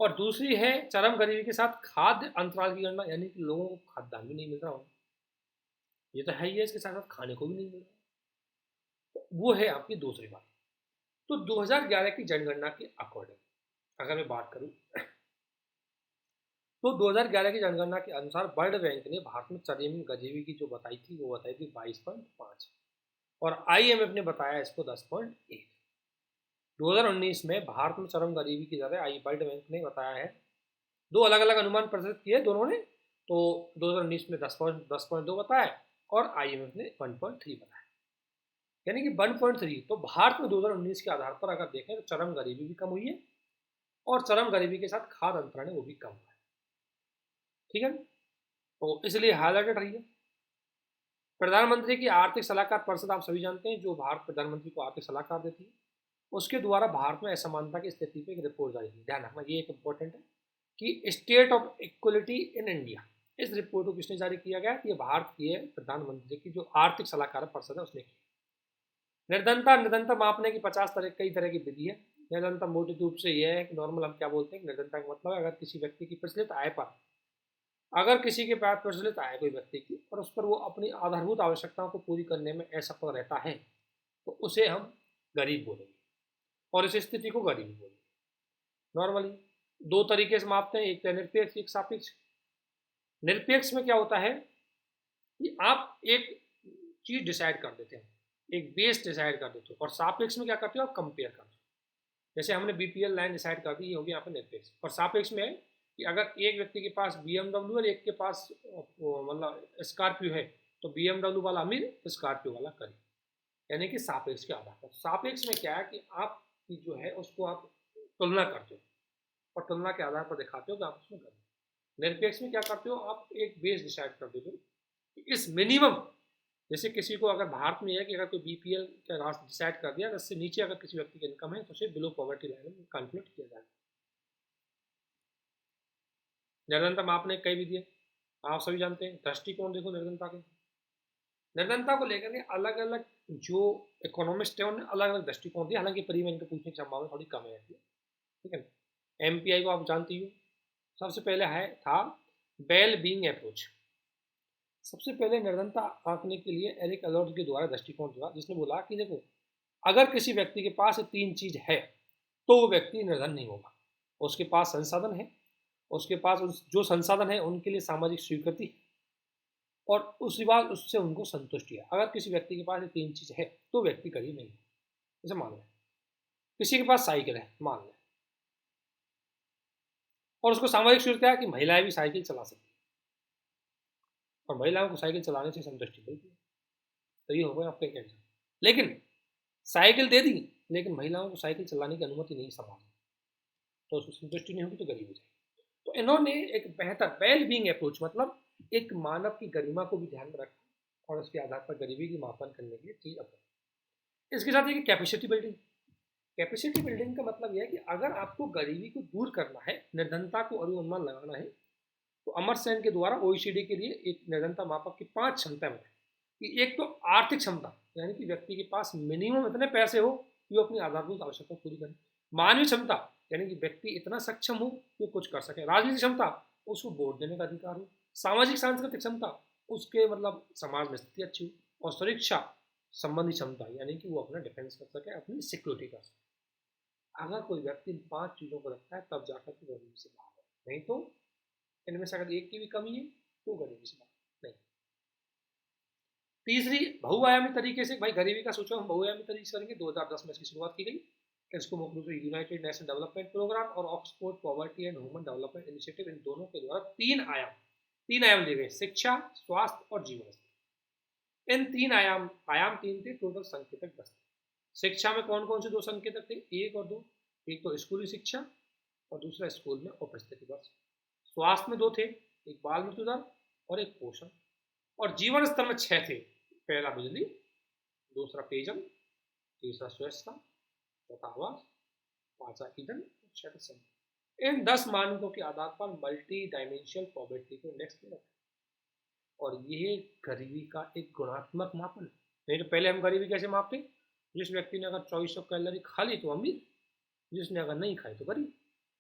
और दूसरी है चरम गरीबी के साथ खाद्य अंतराल की गणना, यानी कि लोगों को खाद्यान्न भी नहीं मिल रहा हो, ये तो है ही है, इसके साथ साथ खाने को भी नहीं मिल रहा, तो वो है आपकी दूसरी बात। तो 2011 की जनगणना के अकॉर्डिंग अगर मैं बात करूं, तो 2011 की जनगणना के अनुसार वर्ल्ड बैंक ने भारत में चरम गरीबी की जो बताई थी वो बताई थी 22.5, और आईएमएफ ने बताया इसको 10.1। 2019 में भारत में चरम गरीबी की दर आई वर्ल्ड बैंक ने बताया है, दो अलग अलग अनुमान प्रदर्शित किए दोनों ने, तो 2019 में 10.2 बताया और आईएमएफ ने 1.3 बताया, यानी कि 1.3। तो भारत में 2019 के आधार पर अगर देखें तो चरम गरीबी भी कम हुई है, और चरम गरीबी के साथ खाद्य अंतरण है वो भी कम हुआ है, ठीक है। तो इसलिए हाईलाइटेड रही है। प्रधानमंत्री की आर्थिक सलाहकार परिषद आप सभी जानते हैं, जो भारत प्रधानमंत्री को आर्थिक सलाहकार देती है, उसके द्वारा भारत में असमानता की स्थिति पर एक रिपोर्ट जारी की। ध्यान रखना ये एक इंपॉर्टेंट है कि state of equality in India, इस रिपोर्ट को किसने जारी किया गया? ये भारत की प्रधानमंत्री की जो आर्थिक सलाहकार परिषद है उसने की। निर्धनता, निर्धनता मापने की 50 तरह कई तरह की विधि है। निर्धनता मोटे रूप से यह है कि नॉर्मल हम क्या बोलते हैं, निर्धनता का मतलब है अगर किसी व्यक्ति की प्रचलित आय पर, अगर किसी के पास प्रचलित आय कोई व्यक्ति की और उस पर वो अपनी आधारभूत आवश्यकताओं को पूरी करने में असफल रहता है, तो उसे हम गरीब बोलेंगे, और इस स्थिति को गरीबी बोलेंगे। नॉर्मली दो तरीके से मापते हैं, एक निरपेक्ष एक सापेक्ष। निरपेक्ष में क्या होता है कि आप एक चीज डिसाइड कर देते हैं, एक बेस डिसाइड कर देते हो, और सापेक्ष में क्या करते हो आप कंपेयर करते हो। जैसे हमने बीपीएल लाइन डिसाइड कर दी, ये होगी यहाँ पे निरपेक्ष। और सापेक्ष में है कि अगर एक व्यक्ति के पास बीएमडब्ल्यू और एक के पास मतलब स्कॉर्पियो है, तो बीएमडब्ल्यू वाला अमीर, स्कॉर्पियो वाला गरीब, यानी कि सापेक्ष के आधार पर। सापेक्ष में क्या है कि आप जो है उसको आप तुलना करते हो, और तुलना के आधार पर दिखाते हो कि आप उसमें गरीब। निरपेक्ष में क्या करते हो, आप एक बेस डिसाइड कर देते हो कि इस मिनिमम, जैसे किसी को अगर भारत में है कि अगर कोई बीपीएल का रास्ता डिसाइड कर दिया, तो इससे नीचे अगर किसी व्यक्ति की इनकम है तो उसे बिलो पॉवर्टी लाइन में कैलकुलेट किया जाए। निर्धनता मापने कई विधि है, आप सभी जानते हैं। दृष्टिकोण देखो निर्धनता के, निर्धनता को लेकर के अलग अलग जो इकोनॉमिस्ट है उन्होंने अलग अलग दृष्टिकोण दिया, हालांकि परिवहन के पूछने की संभावना थोड़ी कम है, ठीक है। एमपीआई को आप जानती हो। सबसे पहले है था वेल बीइंग अप्रोच। सबसे पहले निर्धनता आंकने के लिए एरिक अलॉट के द्वारा दृष्टिकोण दिया, जिसने बोला कि देखो अगर किसी व्यक्ति के पास 3 चीज है तो वो व्यक्ति निर्धन नहीं होगा। उसके पास संसाधन है, उसके पास जो संसाधन है उनके लिए सामाजिक स्वीकृति, और उसके बाद उससे उनको संतुष्टि है। अगर किसी व्यक्ति के पास 3 चीज है तो व्यक्ति गरीब नहीं है। जैसे मान लें किसी के पास साइकिल है, मान लें, और उसको सामाजिक स्वीकृति है कि महिलाएं भी साइकिल चला सकती है, और महिलाओं को साइकिल चलाने से संतुष्टि मिलती है, तो ये हो गया आपका कैंसर। लेकिन साइकिल दे दी, लेकिन महिलाओं को साइकिल चलाने की अनुमति नहीं समाज में, तो उसको संतुष्टि नहीं होगी, तो गरीब हो जाएगी। तो इन्होंने एक बेहतर वेल बीइंग अप्रोच, मतलब एक मानव की गरिमा को भी ध्यान में रखा और उसके आधार पर गरीबी की मापन करने के लिए चीज अपनाई। इसके साथ एक कैपेसिटी बिल्डिंग। कैपेसिटी बिल्डिंग का मतलब यह है कि अगर आपको गरीबी को दूर करना है, निर्धनता को अनुमान लगाना है, तो अमर सेन के द्वारा ओईसीडी के लिए एक निर्धनता मापक की 5 क्षमताएं बताई कि एक तो आर्थिक क्षमता, यानी कि व्यक्ति के पास मिनिमम इतने पैसे हो कि वो अपनी आधारभूत आवश्यकता पूरी करे। मानवीय क्षमता, यानी कि व्यक्ति इतना सक्षम हो कि कुछ कर सके। राजनीतिक क्षमता, उसको वोट देने का अधिकार हो। सामाजिक सांस्कृतिक क्षमता, उसके मतलब समाज में स्थिति अच्छी हो। और सुरक्षा संबंधी क्षमता, यानी कि वो अपना डिफेंस कर सके, अपनी सिक्योरिटी कर सके। अगर कोई व्यक्ति इन 5 चीज़ों को रखता है तब जाकर के गरीबी से बाहर है, नहीं तो इनमें से अगर एक की भी कमी है तो गरीबी से बाहर नहीं। तीसरी, बहुआयामी तरीके से, भाई गरीबी का सोचो हम बहुआयामी तरीके से करेंगे। 2010 में इसकी शुरुआत की गई। इसको मुख्य रूप से यूनाइटेड नेशन डेवलपमेंट प्रोग्राम और Oxford poverty and human development initiative, इन दोनों के द्वारा 3 आयाम लिए गए, शिक्षा, स्वास्थ्य और जीवन स्तर। इन 3 आयाम 3 थे, टोटल संकेतक 10 थे। शिक्षा में कौन कौन से 2 संकेतक थे, 1 और 2। एक तो स्कूली शिक्षा, और दूसरा स्कूल में उपस्थिति वर्ष। स्वास्थ्य में 2 थे, एक बाल मृत्यु दर और एक पोषण। और जीवन स्तर में 6 थे, पहला बिजली, दूसरा पेयजल, तीसरा स्वच्छता, चौथा आवास, पांचवा ईंधन, छठा समय। इन 10 मानकों के आधार पर मल्टी डायमेंशनल पॉवर्टी को नेक्स्ट में रखा। और ये गरीबी का एक गुणात्मक मापन है। नहीं तो पहले हम गरीबी कैसे मापते, जिस व्यक्ति ने अगर 2400 कैलोरी खा ली तो अमीर, जिसने अगर नहीं खाई तो गरीब।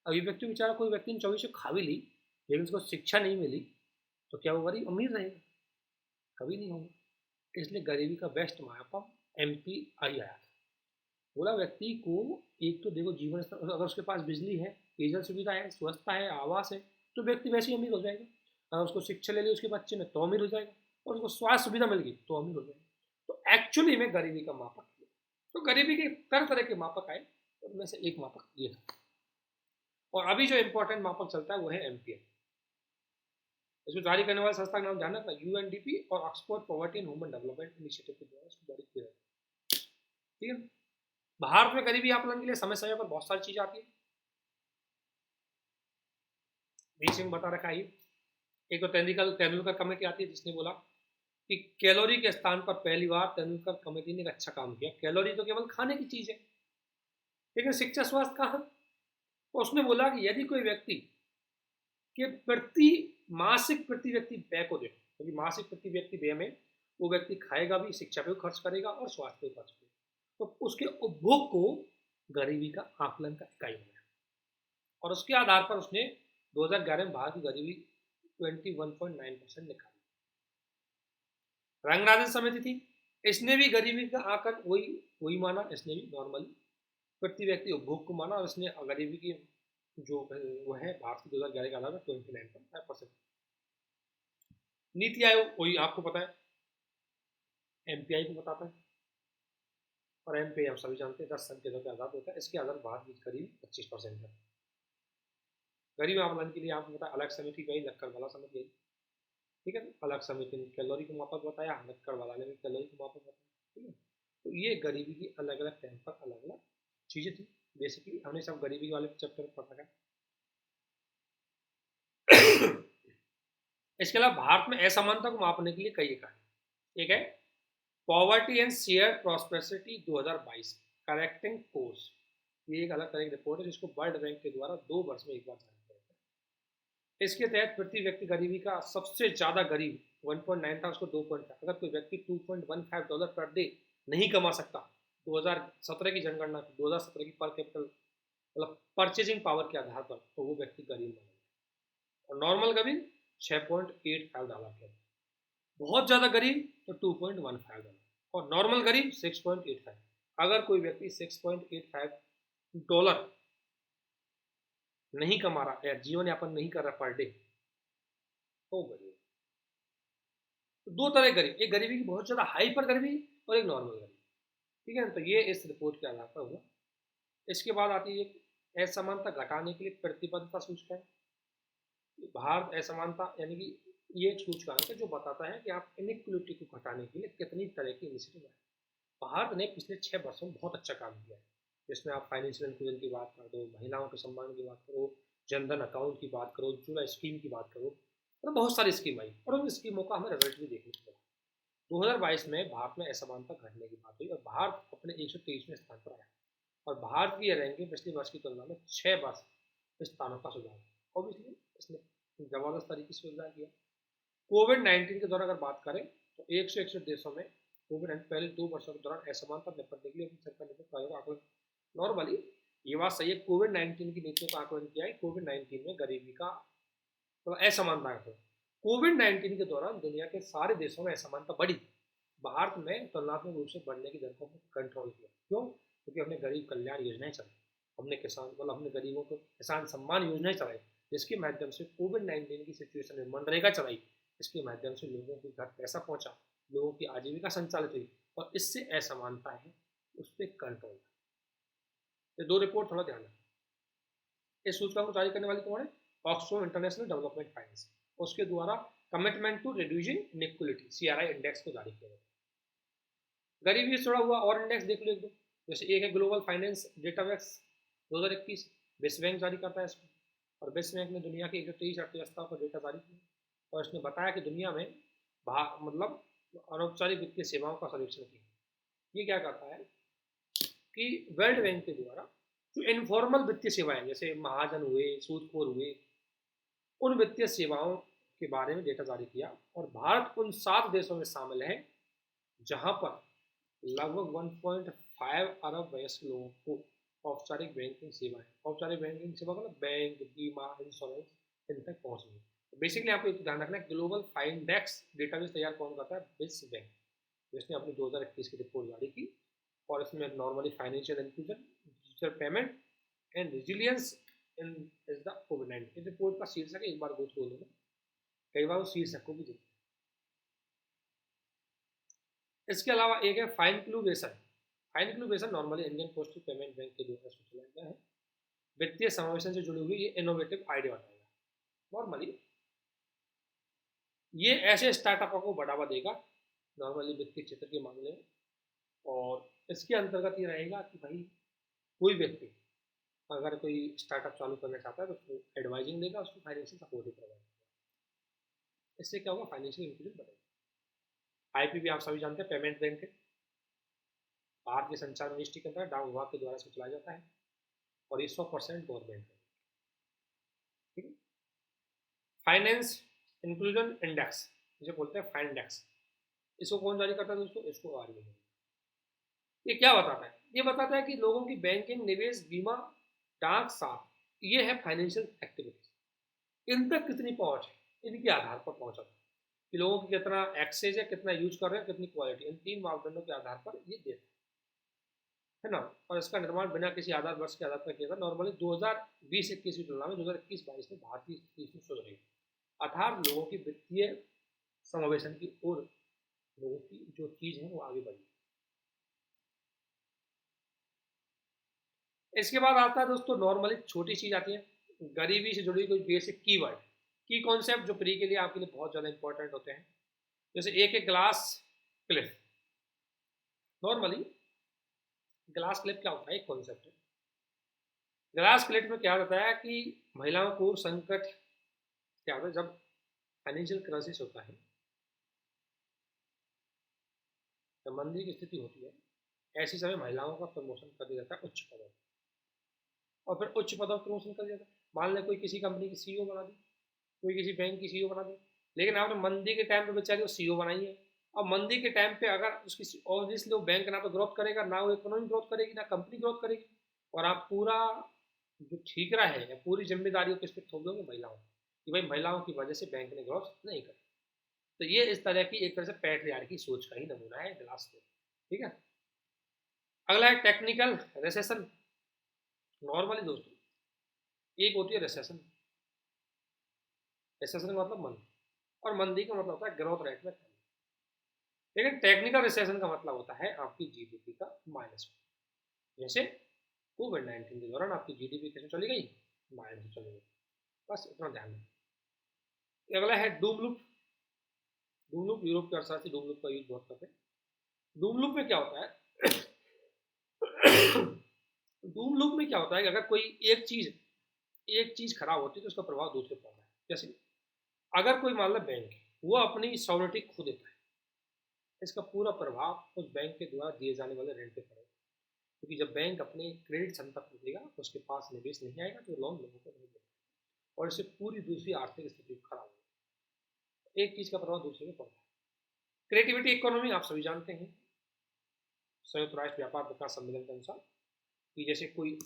अब ये व्यक्ति बेचारा, कोई व्यक्ति ने 2400 खा भी ली लेकिन उसको शिक्षा नहीं मिली, तो क्या वो गरीब अमीर रहेगा? कभी नहीं होगा। इसलिए गरीबी का बेस्ट मापक MPI आया था। बोला व्यक्ति को, एक तो देखो जीवन स्तर, अगर उसके पास बिजली है, पेयजल सुविधा है, स्वच्छता है, आवास है, तो व्यक्ति वैसे ही अमीर हो जाएगा। अगर उसको शिक्षा ले ली उसके बच्चे ने तो अमीर हो जाएगा, और उसको स्वास्थ्य सुविधा मिल गई तो अमीर हो जाएगा। तो एक्चुअली में गरीबी का मापक, तो गरीबी के तरह तरह के मापक आए, उनमें से एक मापक ये था। और अभी जो इंपॉर्टेंट मापक चलता है वो है MPI। इसको जारी करने वाले संस्था का नाम जानना था, UNDP और Oxford poverty and human development initiative के द्वारा इसको जारी किया जाता है। ठीक है। भारत में गरीबी आकलन के लिए समय समय पर बहुत सारी चीजें आती है, बीच में बता रखा है। एक तो तेंदुलकर कमेटी आती है, जिसने बोला कि कैलोरी के स्थान पर पहली बार तेंदुलकर कमेटी ने एक अच्छा काम किया। कैलोरी तो केवल खाने की चीज है, लेकिन शिक्षा स्वास्थ्य कहाँ? तो उसने बोला कि यदि कोई व्यक्ति के प्रति व्यक्ति व्यय को देखो, क्योंकि मासिक प्रति व्यक्ति व्यय में वो व्यक्ति खाएगा भी, शिक्षा पे खर्च करेगा और स्वास्थ्य पे खर्च करेगा, तो उसके उपभोग को गरीबी का आकलन का इकाई बनाया। और उसके आधार पर उसने 2011 में भारत की गरीबी 21.9% निकाली। रंगराजन समिति थी, इसने भी गरीबी का आकलन वही माना। इसने भी नॉर्मली प्रति व्यक्ति उपभोग को माना, और इसने गरीबी की जो वो है भारत की 2011 के आधार पर 29.5%। नीति आयोग वही आपको पता है, MPI को बताता है, और MPI हम सभी जानते हैं 10 संकेतों के आधार होता है। इसके आधार भारत की करीब 25% है। गरीबी आकलन के लिए आपको पता है अलग समिति गई, लक्कड़ वाला समिति गई। ठीक है, अलग समिति ने कैलोरी को मापक बताया, लक्कड़ वाला ने भी कैलोरी को मापक बताया। ठीक है, तो ये गरीबी की अलग अलग टाइम पर अलग अलग चीजें थी। बेसिकली हमने सब गरीबी वाले चैप्टर में पढ़ा है। इसके अलावा भारत में असमानता को मापने के लिए कई इकाई। एक है poverty and share prosperity 2022 correcting course. ये एक अलग तरह की रिपोर्ट है, जिसको वर्ल्ड बैंक के द्वारा 2 वर्ष में एक बार जारी किया जाता है। इसके तहत प्रति व्यक्ति गरीबी का सबसे ज्यादा गरीब 1.9 था, उसको 2.5। अगर कोई व्यक्ति $2.15 पर डे नहीं कमा सकता, 2017 की जनगणना, 2017 की पर कैपिटल मतलब परचेजिंग पावर के आधार पर, तो वो व्यक्ति गरीब माना जाए। और नॉर्मल गरीब $6.85 के, बहुत ज़्यादा गरीब तो $2.15, और नॉर्मल गरीब 6.85। अगर कोई व्यक्ति $6.85 नहीं कमा रहा या जीवन यापन नहीं कर रहा पर डे, तो गरीब। तो 2 तरह गरीब, एक गरीबी की बहुत ज़्यादा हाइपर गरीबी और एक नॉर्मल गरीबी। ठीक है, तो ये इस रिपोर्ट के आधार पर हुआ। इसके बाद आती है असमानता घटाने के लिए प्रतिबद्धता सूचकांक। भारत असमानता यानी कि ये एक सूचकांक है जो बताता है कि आप इनइक्वलिटी को घटाने के लिए कितनी तरह की इनिशिएटिव है। भारत ने पिछले 6 वर्षों में बहुत अच्छा काम किया है, जिसमें आप फाइनेंशियल इंक्लूजन की बात कर दो, महिलाओं के सम्मान की बात करो, जनधन अकाउंट की बात करो, उज्ज्वला स्कीम की बात करो, और बहुत सारी स्कीम आई, और उन स्कीमों का हमें रिजल्ट भी देखने को मिला। 2022 में भारत में असमानता घटने की बात हुई और भारत अपने 123वें स्थान पर आया, और भारत की रैंकिंग पिछले वर्ष की तुलना में 6 वर्ष स्थानों का सुधार। ऑब्वियसली इसने जबरदस्त तरीके से सुधार किया। कोविड-19 के दौरान अगर बात करें तो 161 देशों में कोविड पहले 2 वर्षों के दौरान असमानता निपटने के लिए अपनी सरकार ने आकलन। नॉर्मली ये बात सही है, कोविड-19 की नीतियों का आकलन किया है। कोविड-19 में गरीबी का तो असमानता है। कोविड-19 के दौरान दुनिया के सारे देशों में असमानता बढ़ी, भारत में तुलनात्मक रूप से बढ़ने की दर को कंट्रोल किया। क्यों? क्योंकि हमने गरीब कल्याण योजनाएं चलाई, हमने किसान मतलब हमने गरीबों को किसान सम्मान योजनाएं चलाई, जिसके माध्यम से कोविड-19 की सिचुएशन में मनरेगा चलाई, इसके माध्यम से लोगों के घर पैसा पहुंचा, लोगों की आजीविका संचालित हुई, और इससे असमानता है उस पर कंट्रोल। ये 2 रिपोर्ट थोड़ा ध्यान रखें। इस सूचकांक को जारी करने वाली कौन है? ऑक्सफोर्ड इंटरनेशनल डेवलपमेंट फाइनेंस, उसके द्वारा commitment to reducing inequality CRI index को जारी किया गया। गरीबी से जुड़ा हुआ और इंडेक्स देख लो एक दो, जैसे एक है ग्लोबल फाइनेंस डेटाबेस 2021, विश्व बैंक जारी करता है इसको। और विश्व बैंक ने दुनिया की 123 अर्थव्यवस्थाओं का डेटा जारी किया और इसने बताया कि दुनिया में मतलब अनौपचारिक वित्तीय सेवाओं का सर्वेक्षण किया। ये क्या करता है कि वर्ल्ड बैंक के द्वारा जो इनफॉर्मल वित्तीय सेवाएं जैसे महाजन हुए, सूदखोर हुए, उन वित्तीय सेवाओं के बारे में डेटा जारी किया। और भारत उन 7 देशों में शामिल है जहां पर लगभग 1.5 अरब वयस्क लोगों को औपचारिक बैंकिंग सेवाएं, औपचारिक बैंकिंग सेवा मतलब बैंक, बीमा, इंश्योरेंस, इन तक पहुंच गई। बेसिकली आपको एक ध्यान रखना है, ग्लोबल फाइंडेक्स डेटाबेस तैयार कौन करता है? विश्व बैंक, जिसने अपनी 2021 की रिपोर्ट जारी की। और इसमें normally financial inclusion, digital payment and resilience in is the covid report का शीर्षक है। एक बार गो थ्रू लेना, कई बार उस शीर्षक को भी देखते हैं। इसके अलावा एक है Fincluvation. Fincluvation normally Indian postal payment bank के द्वारा चलाया गया है। वित्तीय समावेशन से जुड़ी हुई ये इनोवेटिव आइडिया बताएगा। नॉर्मली ये ऐसे स्टार्टअपों को बढ़ावा देगा नॉर्मली वित्तीय क्षेत्र के मामले में। और इसके अंतर्गत ये रहेगा कि भाई कोई व्यक्ति अगर कोई स्टार्टअप चालू करना चाहता है तो उसको एडवाइजिंग देगा, उसको फाइनेंशियल सपोर्ट भी प्रोवाइड करेगा। इससे क्या होगा? फाइनेंशियल इंक्लूजन बढ़ेगा। आईपीबी आप सभी जानते हैं पेमेंट बैंक है, भारतीय संचार मिनिस्ट्री के अंदर डाक विभाग के द्वारा से चलाया जाता है और ये 100% गवर्नमेंट है। ठीक है। फाइनेंस इंक्लूजन इंडेक्स जिसे बोलते हैं फाइंडेक्स, इसको कौन जारी करता है दोस्तों? इसको आरबीआई। ये क्या बताता है? ये बताता है कि लोगों की बैंकिंग, निवेश, बीमा, डाक, साख, ये है फाइनेंशियल एक्टिविटीज, इन तक कितनी पहुंच है, इनके आधार पर पहुंचा है कि लोगों की कितना एक्सेस है, कितना यूज कर रहे हैं, कितनी क्वालिटी, इन 3 मापदंडों के आधार पर ये देता है ना। और इसका निर्माण बिना किसी आधार वर्ष के आधार पर किया था। नॉर्मली 2020-21 की तुलना में 2021-22 में भारतीय स्थिति में सुधर रही है, अर्थात लोगों की वित्तीय समावेशन की ओर लोगों की जो चीज है वो आगे बढ़ी। इसके बाद आता है दोस्तों नॉर्मली छोटी चीज आती है, गरीबी से जुड़ी कोई बेसिक कीवर्ड, की कॉन्सेप्ट जो प्री के लिए आपके लिए बहुत ज़्यादा इंपॉर्टेंट होते हैं। जैसे एक है glass Cliff. Normally glass Cliff क्या होता है? एक कॉन्सेप्ट है। ग्लास क्लिफ में क्या होता है कि महिलाओं को संकट क्या होता है जब फाइनेंशियल क्राइसिस होता है, जब मंदी की स्थिति होती है, ऐसे समय महिलाओं का प्रमोशन कर दिया जाता है उच्च पदों, और फिर उच्च पदों पर प्रमोशन कर दिया जाता है। मान लें कोई किसी कंपनी की सीईओ बना दी, कोई किसी बैंक की सीईओ बना दी, लेकिन आपने मंदी के टाइम पे बेचारी वो सीईओ बनाई है। अब मंदी के टाइम पे अगर उसकी ऑब्वियसली वो बैंक ना तो ग्रोथ करेगा, ना वो इकोनॉमी ग्रोथ करेगी, ना कंपनी ग्रोथ करेगी। और आप पूरा जो ठीकरा है या पूरी जिम्मेदारी किस पे थोप दोगे? महिलाओं कि भाई महिलाओं की वजह से बैंक ने ग्रोथ नहीं करी। तो ये इस तरह की एक तरह से पैट्रियार्की सोच का ही नमूना है ग्लास पे। ठीक है। अगला है टेक्निकल रिसेशन। नॉर्मली दोस्तों एक होती है रिसेशन, रिसेशन का मतलब मंदी, और मंदी का मतलब होता है ग्रोथ रेट में कमी। लेकिन टेक्निकल रिसेशन का मतलब होता है आपकी जीडीपी का माइनस। जैसे कोविड-19 के दौरान आपकी जीडीपी कैसे चली गई? माइनस में चली गई। बस इतना ध्यान रखें। अगला है Doom loop. Doom loop Europe के अर्थशास्त्री डूम लूप का यूज बहुत करते हैं। डूम लूप में क्या होता है? डूम लूप में क्या होता है कि अगर कोई एक चीज खराब होती है तो उसका प्रभाव दूसरे पर पड़ता है। जैसे अगर कोई मान लो बैंक है, वो अपनी सॉवरिटी खो देता है, इसका पूरा प्रभाव उस बैंक के द्वारा दिए जाने वाले ऋण पे पड़ेगा। क्योंकि जब बैंक अपनी क्रेडिट क्षमता खो देगा तो उसके पास निवेश नहीं आएगा, तो लोन लोगों को नहीं देगा और इससे पूरी दूसरी आर्थिक स्थिति खराब होगी। एक चीज का प्रभाव दूसरे में पड़ता है। क्रिएटिविटी इकोनॉमी आप सभी जानते हैं, संयुक्त राष्ट्र व्यापार विकास सम्मेलन के अनुसार कि जैसे कोई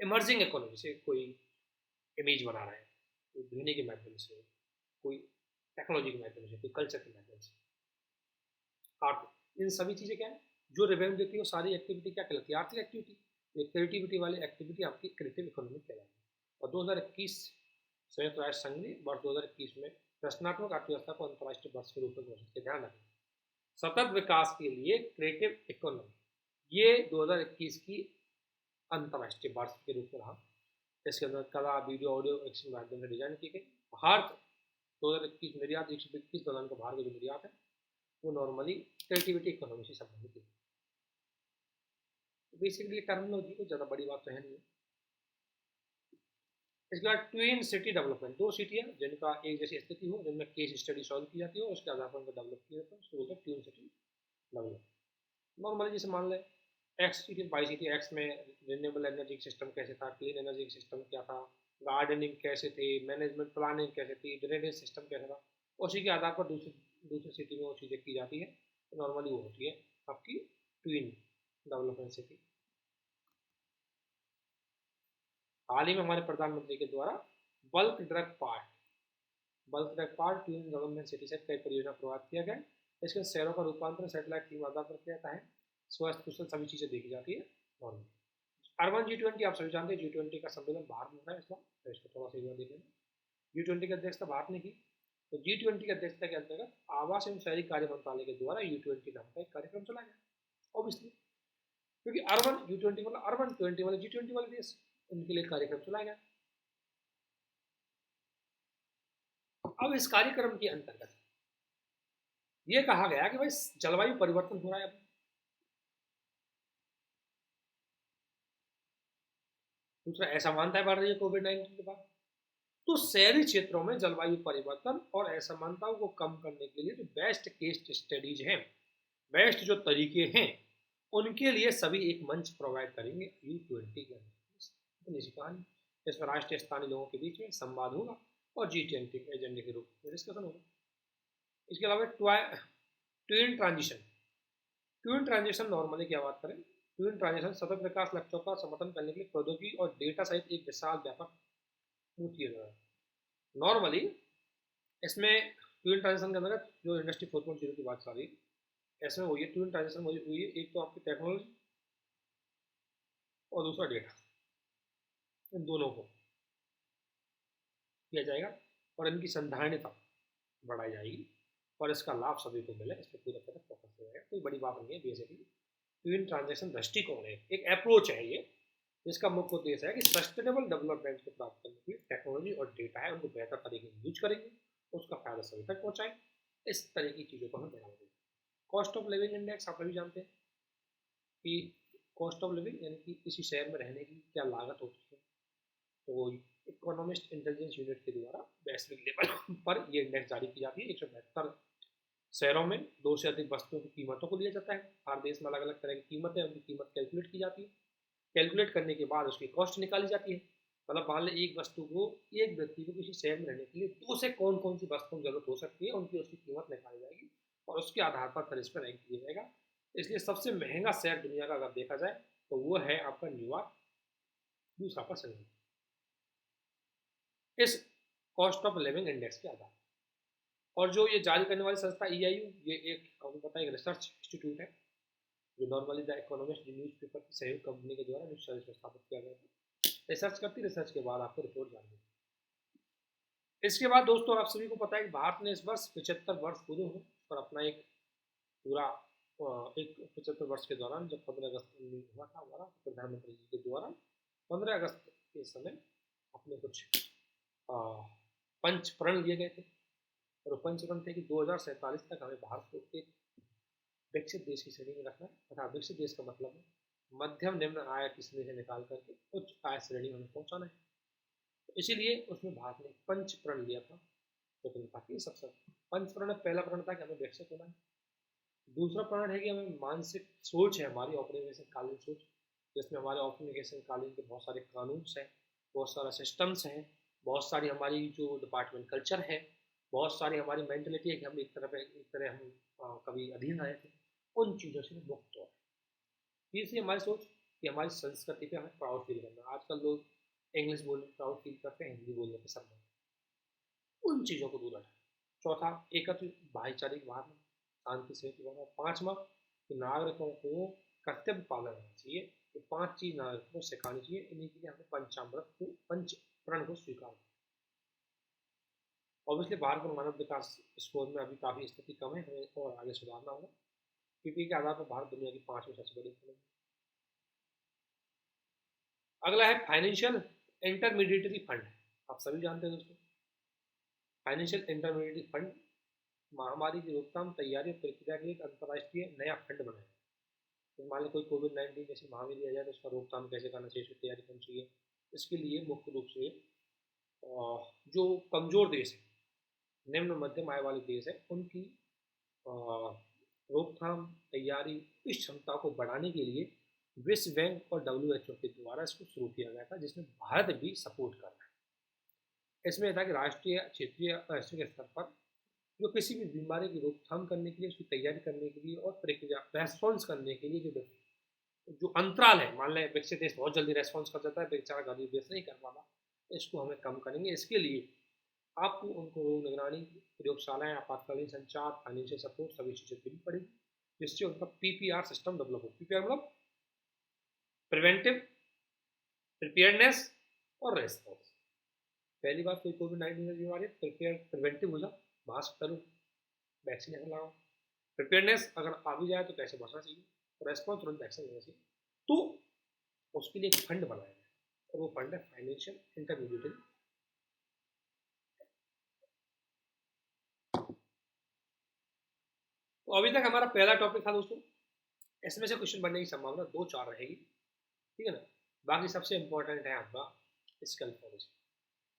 इमर्जिंग इकोनॉमी से कोई इमेज बना रहा है, कोई ध्वनि के माध्यम से, कोई टेक्नोलॉजी के माध्यम से, कोई कल्चर के माध्यम से, आर्ट, इन सभी चीज़ें क्या है जो रेवेन्यू देती है, वो सारी एक्टिविटी क्या कहलाती है? आर्थिक एक्टिविटी। क्रिएटिविटी वाली एक्टिविटी आपकी क्रिएटिव इकोनॉमी कहलाती है। और 2021 संयुक्त राष्ट्र संघ ने वर्ष 2021 में रचनात्मक अर्थव्यवस्था को अंतर्राष्ट्रीय वर्ष के रूप में घोषित किया। ध्यान रखें, सतत विकास के लिए क्रिएटिव इकोनॉमी ये 2021 की अंतर्राष्ट्रीय वर्ष के रूप में रहा। इसके अंदर कला, वीडियो, ऑडियो एक्शन के माध्यम से डिजाइन की गई। भारत 2021 निर्यात 121 डॉलर का भारत का जो निर्यात है वो नॉर्मली क्रिएटिविटी इकोनॉमी से संबंधित है। तो बेसिकली टर्मिनोलॉजी को ज़्यादा बड़ी बात तो है नहीं। इसके बाद ट्विन सिटी डेवलपमेंट, दो सिटियाँ जिनका एक जैसी स्थिति हो, जिनमें केस स्टडी सॉल्व की जाती हो, उसके आधार पर उनको डेवलप किया जाता है, उसको बोलते हैं ट्विन सिटी डेवलपमेंट। नॉर्मली जैसे मान लें x city by city, x में रिन्यूएबल एनर्जी सिस्टम कैसे था, क्लीन एनर्जी सिस्टम क्या था, गार्डनिंग कैसे थे, मैनेजमेंट प्लानिंग कैसे थी, ड्रेनेज सिस्टम कैसा था, उसी के आधार पर दूसरी दूसरी सिटी में वो चीज़ें की जाती है। तो नॉर्मली वो होती है आपकी ट्विन डेवलपमेंट सिटी। हाल ही में हमारे प्रधानमंत्री के द्वारा bulk drug park bulk drug park twin government city से कई परियोजना प्रभावित किया गया। इसके शहरों का रूपांतरण सेटेलाइट की आधार पर किया जाता है। स्वास्थ्य कुशल सभी चीज़ें देखी जाती है। और अर्बन G20 आप सभी जानते हैं, G20 का सम्मेलन भारत में हो रहा है इस बार, तो इसको थोड़ा सा देख लेना। G20 की अध्यक्षता भारत ने की। तो G20 की अध्यक्षता के अंतर्गत आवास एवं शहरी कार्य मंत्रालय के द्वारा U20 नाम का एक कार्यक्रम चलाया गया। ऑब्वियसली क्योंकि अर्बन U20 मतलब अर्बन 20 वाले G20 वाले देश, उनके लिए कार्यक्रम चलाया गया। अब इस कार्यक्रम के अंतर्गत ये कहा गया कि भाई जलवायु परिवर्तन हो रहा है। दूसरा ऐसा मानता है भारत कोविड-19 के बाद, तो शहरी क्षेत्रों में जलवायु परिवर्तन और असमानताओं को कम करने के लिए जो बेस्ट केस स्टडीज हैं, बेस्ट जो तरीके हैं, उनके लिए सभी एक मंच प्रोवाइड करेंगे U20 के अंदर। इसमें राष्ट्रीय स्थानीय लोगों के बीच में संवाद होगा और G20 के एजेंडे के रूप में डिस्कशन होगा। इसके अलावा twin transition, twin transition normally क्या बात करें, ट्विन ट्रांजिशन सतत विकास लक्ष्यों का समर्थन करने के लिए प्रौद्योगिकी और डेटा सहित एक विशाल व्यापक किया जा रहा है। नॉर्मली इसमें ट्विन ट्रांजिशन के अंतर्गत जो इंडस्ट्री 4.0 की बात सारी, इसमें वही ट्विन ट्रांजिशन हुई है, एक तो आपकी टेक्नोलॉजी और दूसरा डेटा, इन दोनों को किया जाएगा और इनकी संधारणता बढ़ाई जाएगी और इसका लाभ सभी को मिले, इस पर पूरा तरह फोकस किया जाएगा। कोई बड़ी बात नहीं है, बेसिकली ट्विन ट्रांजेक्शन दृष्टिकोण है, एक अप्रोच है ये, जिसका मुख्य उद्देश्य है कि सस्टेनेबल डेवलपमेंट को प्राप्त करने के लिए टेक्नोलॉजी और डेटा है उनको बेहतर तरीके से यूज करेंगे, उसका फायदा सभी तक पहुँचाएं। इस तरह की चीज़ों को हम बढ़ावा देंगे। कॉस्ट ऑफ लिविंग इंडेक्स आप सभी जानते हैं कि कॉस्ट ऑफ लिविंग यानी कि किसी शहर में रहने की क्या लागत होती है, तो इकोनॉमिस्ट इंटेलिजेंस यूनिट के द्वारा वैश्विक लेवल पर ये इंडेक्स जारी की जाती है। 172 शहरों में दो से अधिक वस्तुओं की कीमतों को लिया जाता है। हर देश में अलग अलग तरह की कीमतें, उनकी कीमत कैलकुलेट की जाती है। कैलकुलेट करने के बाद उसकी कॉस्ट निकाली जाती है। मतलब मान लें एक वस्तु को, एक व्यक्ति को किसी शहर में रहने के लिए दो से कौन कौन सी वस्तुओं की जरूरत हो सकती है, उनकी उसकी कीमत निकाली जाएगी और उसके आधार पर फिर इस पर रैंक किया जाएगा। इसलिए सबसे महंगा शहर दुनिया का अगर देखा जाए तो वो है आपका न्यूयॉर्क, दूसरा पर सिंगापुर, इस कॉस्ट ऑफ लिविंग इंडेक्स के आधार। और जो ये जारी करने वाली संस्था EIU, ये एक आपको पता है एक रिसर्च इंस्टीट्यूट है, जो नॉर्मली द इकोनॉमिस्ट न्यूज़पेपर की सहयोग कंपनी के द्वारा रिसर्च स्थापित किया गया था। रिसर्च करती, रिसर्च के बाद आपको रिपोर्ट जारी होगी। इसके बाद दोस्तों आप सभी को पता है कि भारत ने इस वर्ष 75 वर्ष पूरे हुए पर अपना एक पूरा एक 75 वर्ष के दौरान जब 15 अगस्त हुआ था हमारा प्रधानमंत्री जी के द्वारा 15 अगस्त के समय अपने कुछ पंच प्रण लिए गए थे। और पंच प्रण थे कि 2047 तक हमें भारत को एक विकसित देश की श्रेणी में रखना है, तथा विकसित देश का मतलब है मध्यम निम्न आय की श्रेणी से निकाल करके उच्च आय श्रेणी में पहुंचाना है। तो इसीलिए उसमें भारत ने पंच प्रण लिया था, स्वतंत्रता की सबसे पंच प्रण में पहला प्रण था कि हमें विकसित होना है। दूसरा प्रण है कि हमें मानसिक सोच है हमारी औपनिवेशिक कालीन सोच, जिसमें हमारे औपनिवेशिक कालीन के बहुत सारे कानून हैं, बहुत सारा सिस्टम्स हैं, बहुत सारी हमारी जो डिपार्टमेंट कल्चर है, बहुत सारी हमारी मेंटलिटी है कि हम एक तरह हम कभी अधीन आए थे, उन चीज़ों से मुक्त हो। तीसरी हमारी सोच कि हमारी संस्कृति पे हमें प्राउड फील करना। आजकल लोग इंग्लिश बोलने प्राउड फील करते हैं, हिंदी बोलने पर शर्म, उन चीज़ों को दूर हटाए। चौथा एकत्र भाईचारे की भावना, शांति से की भावना। पांचवा कि नागरिकों को कर्तव्य पालन होना चाहिए। ये पांच चीज नागरिकों को सिखानी चाहिए। इन्हीं के लिए हमें पंचामृत को पंच प्रण को स्वीकार किया। ऑब्वियसली भारत में मानव विकास स्कोर में अभी काफ़ी स्थिति कम है, हमें और आगे सुधारना होगा। पीपीआई के आधार पर भारत दुनिया की 5वीं सबसे बड़ी इकोनॉमी। अगला है फाइनेंशियल इंटरमीडिएटरी फंड। आप सभी जानते हैं दोस्तों, फाइनेंशियल इंटरमीडिएटरी फंड महामारी की रोकथाम, तैयारी और प्रक्रिया के लिए एक अंतर्राष्ट्रीय नया फंड बनाया। तो मान लो कोई कोविड-19 जैसी महामारी आ जाए तो उसका रोकथाम कैसे करना चाहिए, उसकी तैयारी करनी चाहिए। इसके लिए मुख्य रूप से जो कमज़ोर देश है, निम्न मध्यम आय वाले देश है, उनकी रोकथाम, तैयारी, इस क्षमता को बढ़ाने के लिए विश्व बैंक और डब्ल्यूएचओ के द्वारा इसको शुरू किया गया था, जिसमें भारत भी सपोर्ट कर रहा है। इसमें था कि राष्ट्रीय, क्षेत्रीय, वैश्विक स्तर पर जो किसी भी बीमारी की रोकथाम करने के लिए, उसकी तैयारी करने के लिए और प्रक्रिया रेस्पॉन्स करने के लिए जो जो अंतराल है, मान लें विकसित देश बहुत जल्दी रेस्पॉन्स कर जाता है, बेचारा गरीब देश नहीं कर पाता, इसको हमें कम करेंगे। इसके लिए आपको उनको रोग निगरानी, प्रयोगशालाएं, आपातकालीन संचार, फाइनेंशियल सपोर्ट, सभी चीज़ें देनी पड़ेगी, जिससे उनका पीपीआर सिस्टम डेवलप हो। पीपीआर मतलब प्रिवेंटिव, प्रिपेयरनेस और रेस्पॉन्स। पहली बात, कोई कोविड-19 की बीमारी, प्रिवेंटिव हो जाओ, मास्क पहनो, वैक्सीनेशन लगाओ। प्रिपेयरनेस, अगर आ भी जाए तो कैसे बचना चाहिए, और रेस्पॉन्स तुरंत वैक्सीन लेना चाहिए। तो उसके लिए एक फंड बनाया गया, और वो फंड है फाइनेंशियल इंटरमीडिएट। तो अभी तक हमारा पहला टॉपिक था दोस्तों, इसमें से क्वेश्चन बनने की संभावना 2-4 रहेगी, ठीक है ना। बाकी सबसे इंपॉर्टेंट है आपका स्किल पॉलिसी।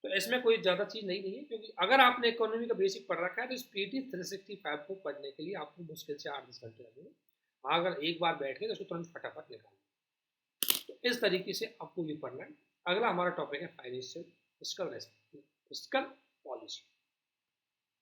तो इसमें कोई ज़्यादा चीज़ नहीं है, क्योंकि अगर आपने इकोनॉमी का बेसिक पढ़ रखा है तो इस पीटी 365 को पढ़ने के लिए आपको मुश्किल से 8-10 घंटे लगेंगे। अगर एक बार बैठ गए तो उसको तुरंत फटाफट निकालना। तो इस तरीके से आपको ये पढ़ना है। अगला हमारा टॉपिक है फाइनेंशियल फिस्कल पॉलिसी।